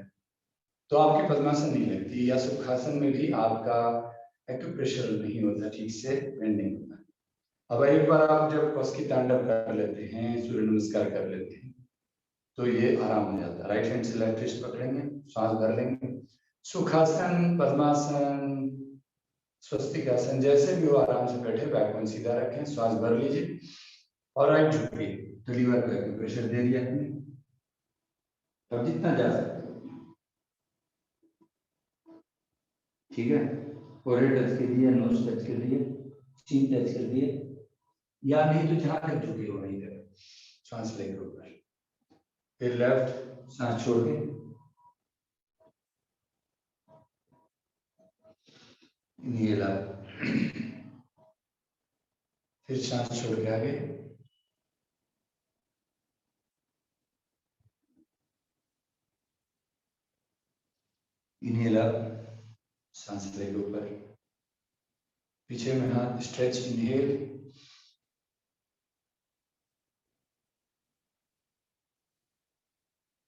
तो आपकी पद्मासन नहीं लगती, या सुखासन में भी आपका एक्यूप्रेशर नहीं होता, ठीक से बेंड नहीं होता। अब एक बार आप जब कौशिकी तांडव कर लेते हैं, सूर्य नमस्कार कर लेते हैं, तो ये आराम हो जाता है। राइट हैंड से लेफ्ट रिस्ट पकड़ेंगे, सांस भर लेंगे, सुखासन, पद्मासन, स्वस्तिक आसन, जैसे भी हो आराम से बैठे, बैकबोन सीधा रखें, श्वास भर लीजिए और राइट झुकिए। तो लीवर को एक्यूप्रेशर दे दिया हमने। अब जितना जा सकते हो, ठीक है। फोrehead टच कर दिया, नोज टच कर दिया, चिन टच कर दिए, या नहीं तो जहां तक झुके हो वहीं तक सांस लेकर ऊपर, फिर लेफ्ट सांस छोड़ के नीला, फिर सांस छोड़ के आगे, इनहेल अप, सांस लेके ऊपर, पीछे में हाथ स्ट्रेच, इनहेल,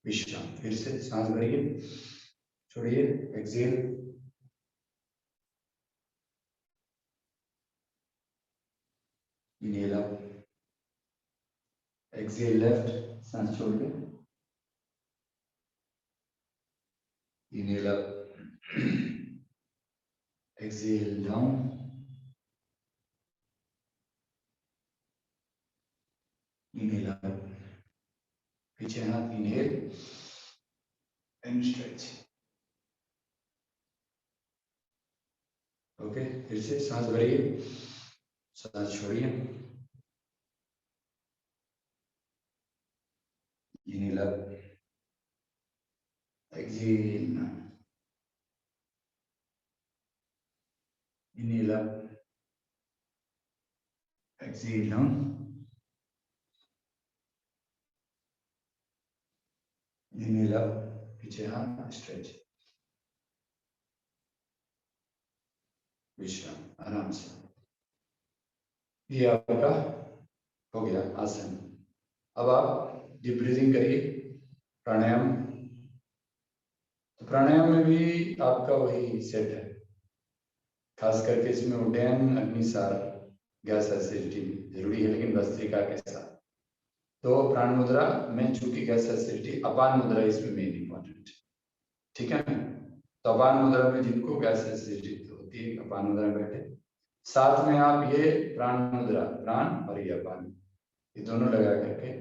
विश्राम, फिर से सांस भरिए, छोड़िए, exhale, inhale up, exhale left, सांस छोड़ के, Inhale up. Exhale down. Inhale up. पीछे हाथ. Inhale and stretch. ओके, फिर से सांस भरिए, सांस छोड़िए. Inhale up. Exhale. Inhale up. Exhale down. Inhale up. पीछे हाथ. स्ट्रेच. विश्राम, आराम से. ये आपका हो गया आसन. अब आप डीप ब्रीदिंग करिए. प्राणायाम. तो प्राणायाम में भी आपका वही सेट है, खास करके इसमें उड्डयन, अग्निसार, गैस एसिडिटी जरूरी है, लेकिन भस्त्रिका के साथ. तो प्राण मुद्रा में चूंकि गैस एसिडिटी, अपान मुद्रा इसमें मेन इंपॉर्टेंट है. ठीक है. तो अपान मुद्रा में जिनको गैस एसिडिटी होती है, अपान मुद्रा में बैठे. साथ में आप ये प्राण मुद्रा, प्राण और ये अपान, ये दोनों लगा करके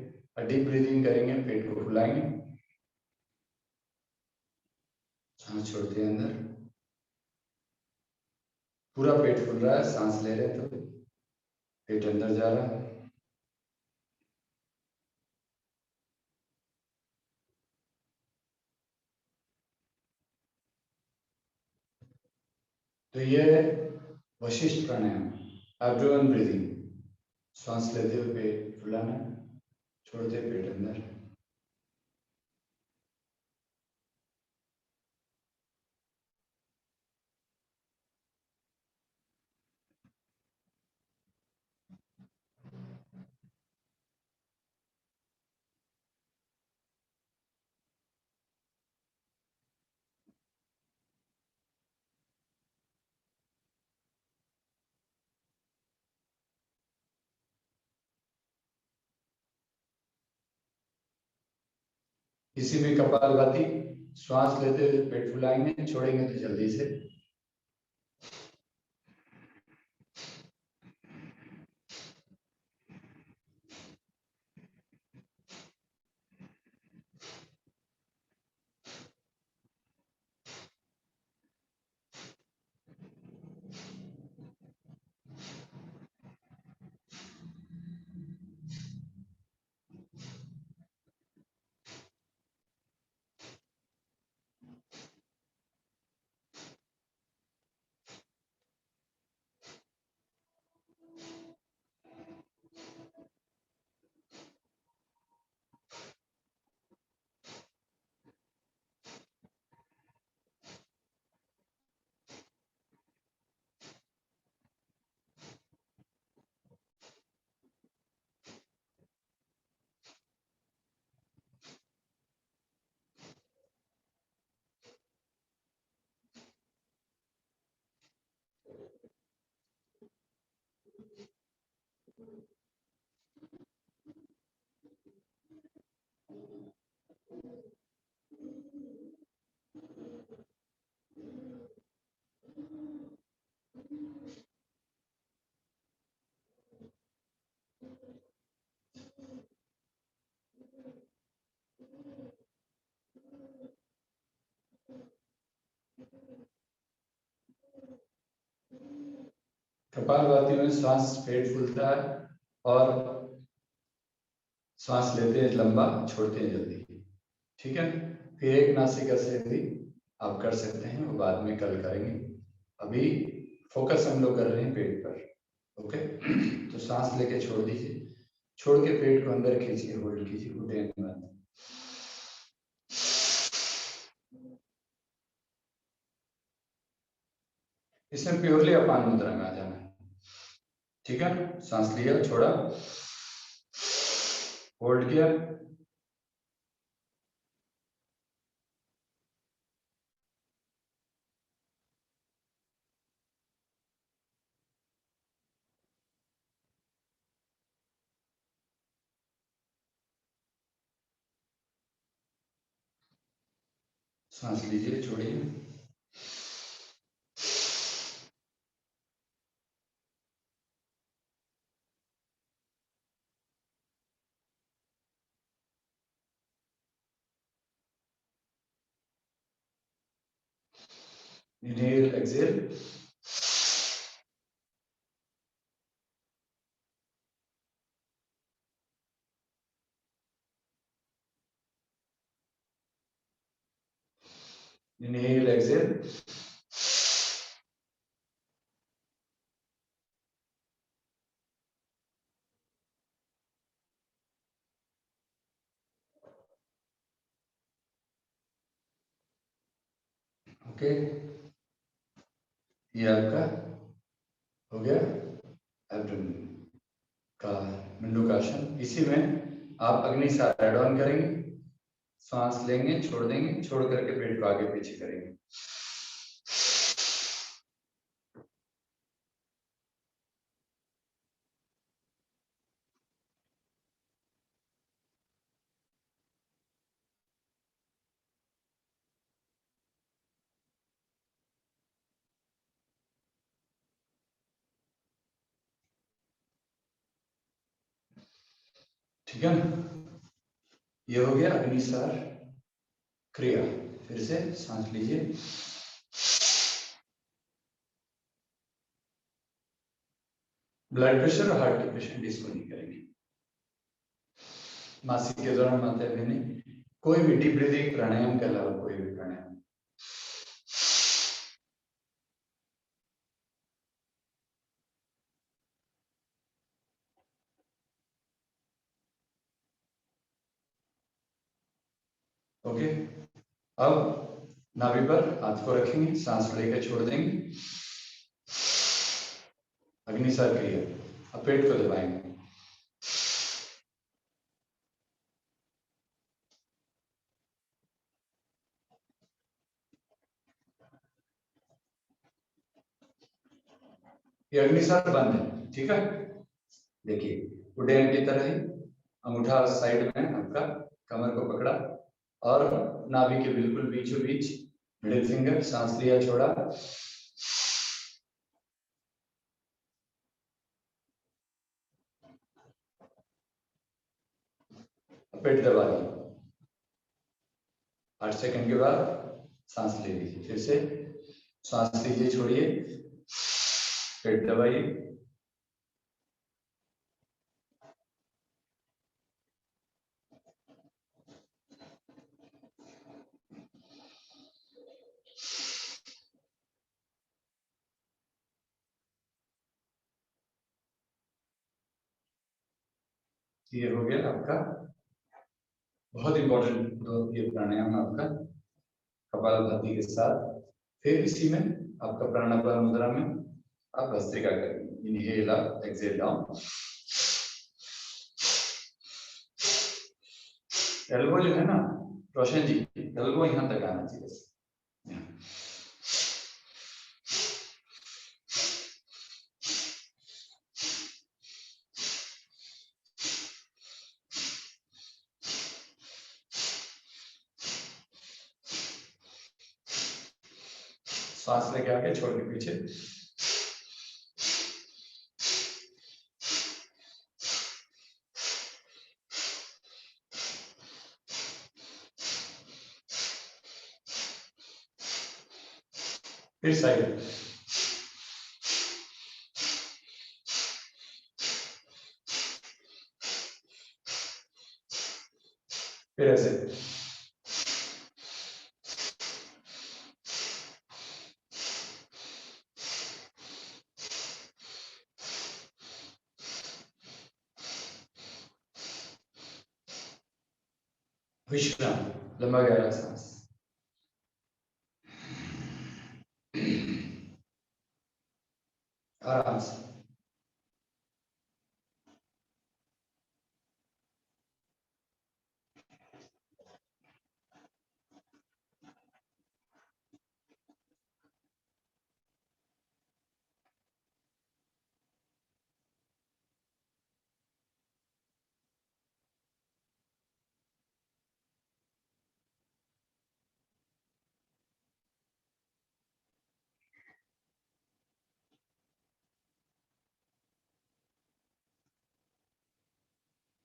डीप ब्रीदिंग करेंगे. पेट को फुलाएंगे, सांस छोड़ते हैं अंदर. पूरा पेट फुल रहा है, सांस ले रहे हैं तो पेट अंदर जा रहा है. तो ये वशिष्ठ प्राणायाम, एब्डोमेन ब्रीदिंग. सांस लेते हुए पेट फुलाना, छोड़ते पेट अंदर. किसी भी कपालभाति, श्वास लेते हुए पेट फुलाएंगे, छोड़ेंगे तो जल्दी से. कपालभाति में श्वास पेट फूलता है और श्वास लेते हैं लंबा, छोड़ते हैं जल्दी. ठीक है. फिर एक नासिका से भी आप कर सकते हैं, वो बाद में कल करेंगे. अभी फोकस हम लोग कर रहे हैं पेट पर. ओके. तो सांस लेके छोड़ दीजिए, छोड़ के पेट को अंदर खींचिए, होल्ड कीजिए. उड्डयन बंद. इसमें प्योरली अपान मुद्रा में आ जाना है. ठीक है. सांस लिया, छोड़ा, होल्ड किया, सांस लीजिए, छोड़िए। Inhale, exhale. Inhale, exhale. Okay, ये आपका हो गया एब्डोमेन का मंडूकासन। इसी में आप अग्निसार ऐड ऑन करेंगे, सांस लेंगे, छोड़ देंगे, छोड़ करके पेट को आगे पीछे करेंगे। ठीक है ना, ये हो गया अग्निसार क्रिया। फिर से सांस लीजिए, ब्लड प्रेशर और हार्ट के पेशेंट इसको नहीं करेंगे। मासिक के दौरान माता बहने कोई भी डीप ब्रीदिंग प्राणायाम के अलावा कोई भी प्राणायाम। ओके, अब नाभि पर हाथ को रखेंगे, सांस लेकर छोड़ देंगे, अग्निसार क्रिया। अब पेट को दबाएंगे, ये अग्निसार बंद है। ठीक है, देखिए उड्डयन की तरह ही अंगूठा साइड में आपका कमर को पकड़ा और नाभि के बिल्कुल बीचों बीच मिडिल फिंगर, सांस लिया, छोड़ा, पेट दबा दिया। 8 सेकंड के बाद सांस ले लीजिए, फिर से सांस लीजिए, छोड़िए, पेट दबाइए, ये हो गया आपका बहुत इंपॉर्टेंट ये प्राणायाम आपका कपालभाति के साथ। फिर इसी में आपका प्राणापान मुद्रा में आप भस्त्रिका करेंगे, inhale up, exhale down. Elbow जो है ना रोशन जी, एल्बो यहाँ तक आना चाहिए। सांस लेके आगे, छोड़ के पीछे, फिर साइड, फिर ऐसे, विश्राम, लंबा गहरा सांस। आराम से।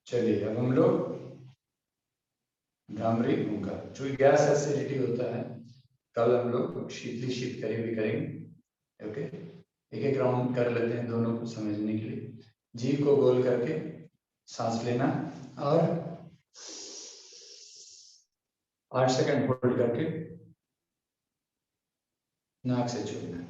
चलिए अब हम लोग भ्रामरी ओंकार, जो गैस एसिडिटी होता है, कल हम लोग शीतली शीत करी भी करेंगे। ओके, एक एक राउंड कर लेते हैं दोनों को समझने के लिए। जीभ को गोल करके सांस लेना और 8 सेकंड होल्ड करके नाक से छोड़ना।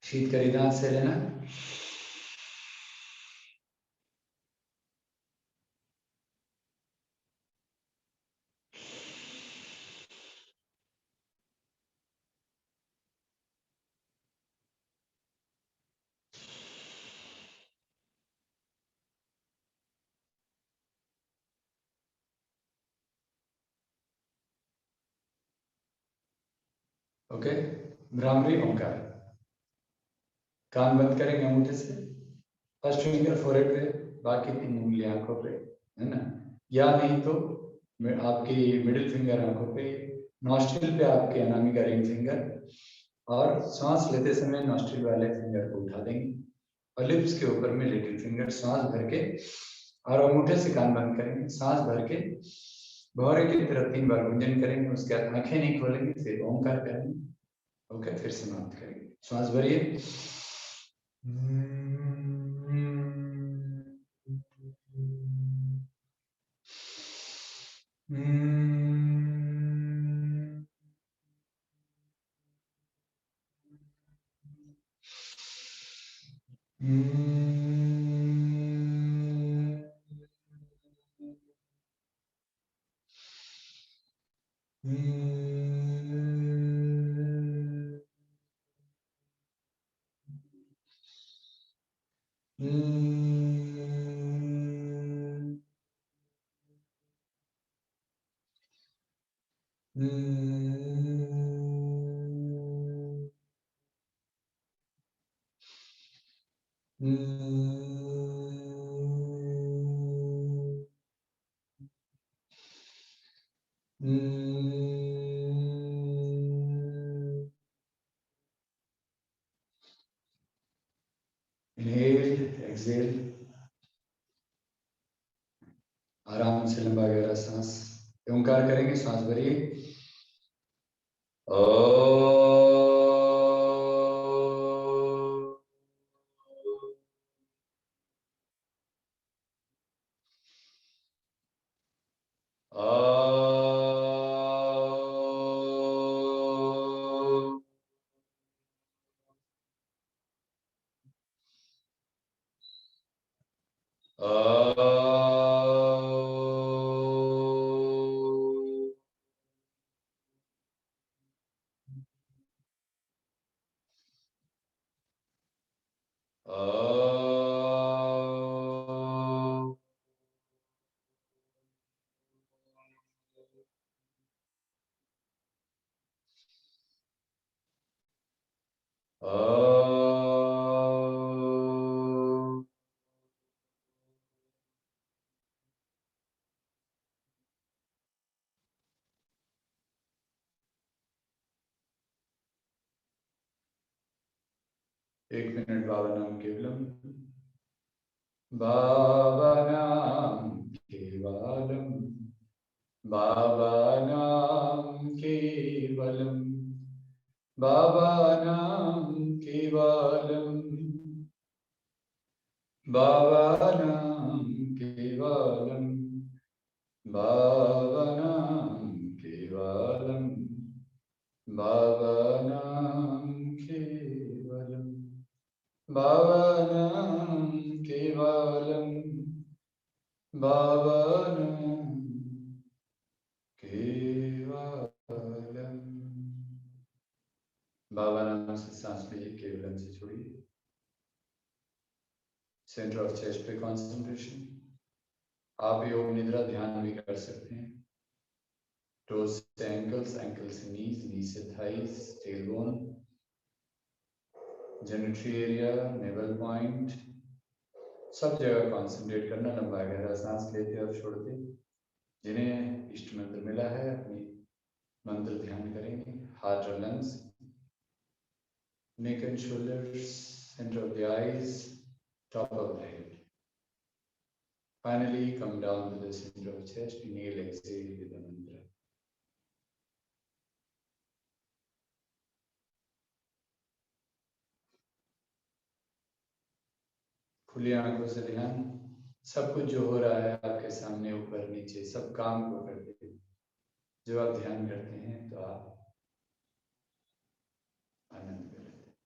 शीत करी दांत से लेना। ओके, भ्रामरी ओंकार। कान बंद करेंगे अंगूठे से, फर्स्ट फिंगर फोरहेड पे, बाकी 3 उंगली आंखों पे, है ना। या नहीं तो आपकी मिडिल फिंगर आंखों पे, नॉस्ट्रिल पे आपके अनामिका रिंग फिंगर, और सांस लेते समय नॉस्ट्रिल वाले फिंगर को उठा देंगे और लिप्स के ऊपर में लिटिल फिंगर, सांस भर के, और अंगूठे से कान बंद करेंगे, सांस भर के भौरे की तरह 3 बार गुंजन करेंगे, उसके बाद आंखें नहीं खोलेंगे, फिर ओंकार करेंगे। ओके, फिर समाप्त करेंगे। श्वास भरिए। Inhale, exhale, आराम से लंबा गहरा सांस। ओंकार करेंगे, सांस भरिए। एक मिनट। बाबा नाम केवलम, बाबा नाम केवलम, बाबा नाम केवलम, बाबा नाम केवलम, बाबा नाम केवलम, बाबा नाम केवलम, बाबा नाम केवलम, बाबा नाम केवलम, बाबा नाम केवलम। बाबा नाम से सांस लीजिए, केवलम से छोड़िए। सेंटर ऑफ चेस्ट पे कंसंट्रेशन। आप योग निद्रा ध्यान भी कर सकते हैं। टोज से एंकल्स, एंकल से नीज, नी से thighs, tailbone, genital area, navel point, सब जगह कॉन्सेंट्रेट करना। लंबा गहरा सांस लेते और छोड़ते। जिन्हें इष्ट मंत्र मिला है अपनी मंत्र ध्यान करेंगे। हार्ट और lungs, neck and shoulders, center of the eyes, top of the head. Finally, come down to the center of chest. Inhale, exhale with the mantra. खुली आंखों से ध्यान। सब कुछ जो हो रहा है आपके सामने, ऊपर नीचे, सब काम को करते हैं। जब आप ध्यान करते हैं तो आप आनंद में रहते हैं।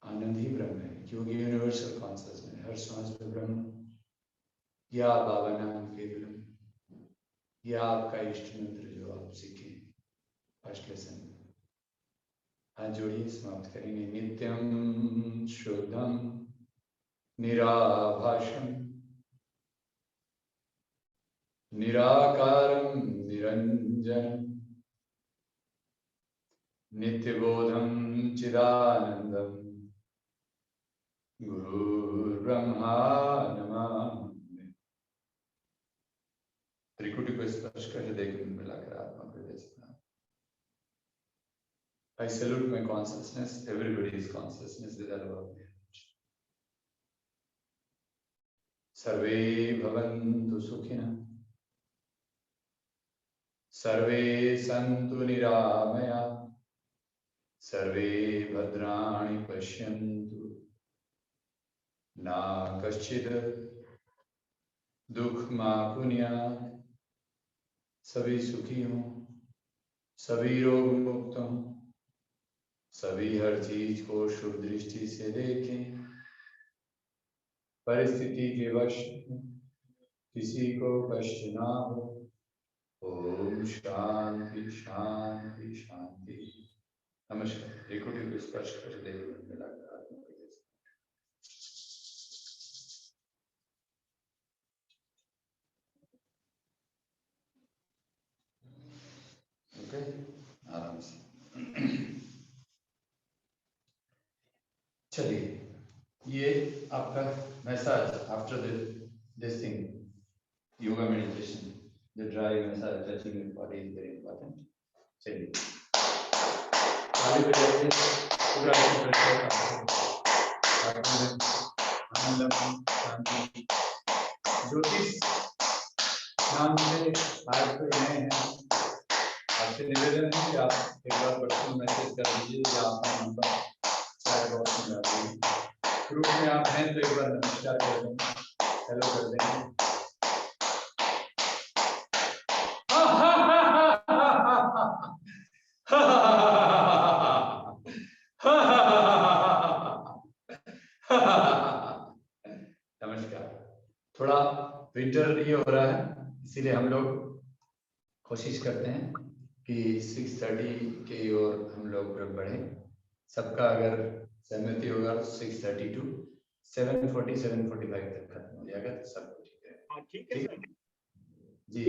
आनंद ही ब्रह्म है, क्योंकि यूनिवर्सल कॉन्शियसनेस, हर सांस में ब्रह्म, या बाबा नाम के ब्रह्म, या आपका इष्ट मंत्र जो आप सीखे फर्स्ट लेसन में। हाथ जोड़िए, समाप्त करेंगे। नित्यम शुद्धम निराभाषम निराकारं निरंजन नित्यबोधं चिदानंदम गुरुर्ब्रह्मा नमामि। त्रिकुटी को स्पर्श कर हृदय को मिलाकर आत्मा को हृदय से। I salute my consciousness. Everybody is consciousness without about me. सर्वे भवन्तु सुखिनः, सर्वे सन्तु निरामयाः, सर्वे भद्राणि पश्यन्तु, मा कश्चित् दुःखमाप्नुयात्। सभी सुखी हों, सभी रोग मुक्त हों, सभी हर चीज को शुभ दृष्टि से देखें। परिस्थिति के वश किसी को कष्ट ना हो। ओम शांति शांति शांति। नमस्कार। त्रिकुटी को स्पर्श कर हृदय में मिलाकर आत्मा को हृदय से। ओके, आराम से। चलिए, ये आपका massage after this thing, yoga meditation, the dry massage touching your body is very important. चलिए, ताली बजाइए, पूरा आनंदम शांति। ज्योतिष नाम से आज तो नए हैं, आपसे निवेदन है कि आप एक बार पर्सनल मैसेज कर दीजिए, या आपका नंबर ग्रुप में आप हैं तो एक बार नमस्कार कर दें, हेलो कर दें। नमस्कार। थोड़ा विंटर ये हो रहा है, इसीलिए हम लोग कोशिश करते हैं कि 6:30 की ओर हम लोग बढ़े। सबका अगर सहमति होगा तो 6:30 to 7:40 7:45 तक खत्म हो जाएगा, तो सब ठीक है। ठीक है जी।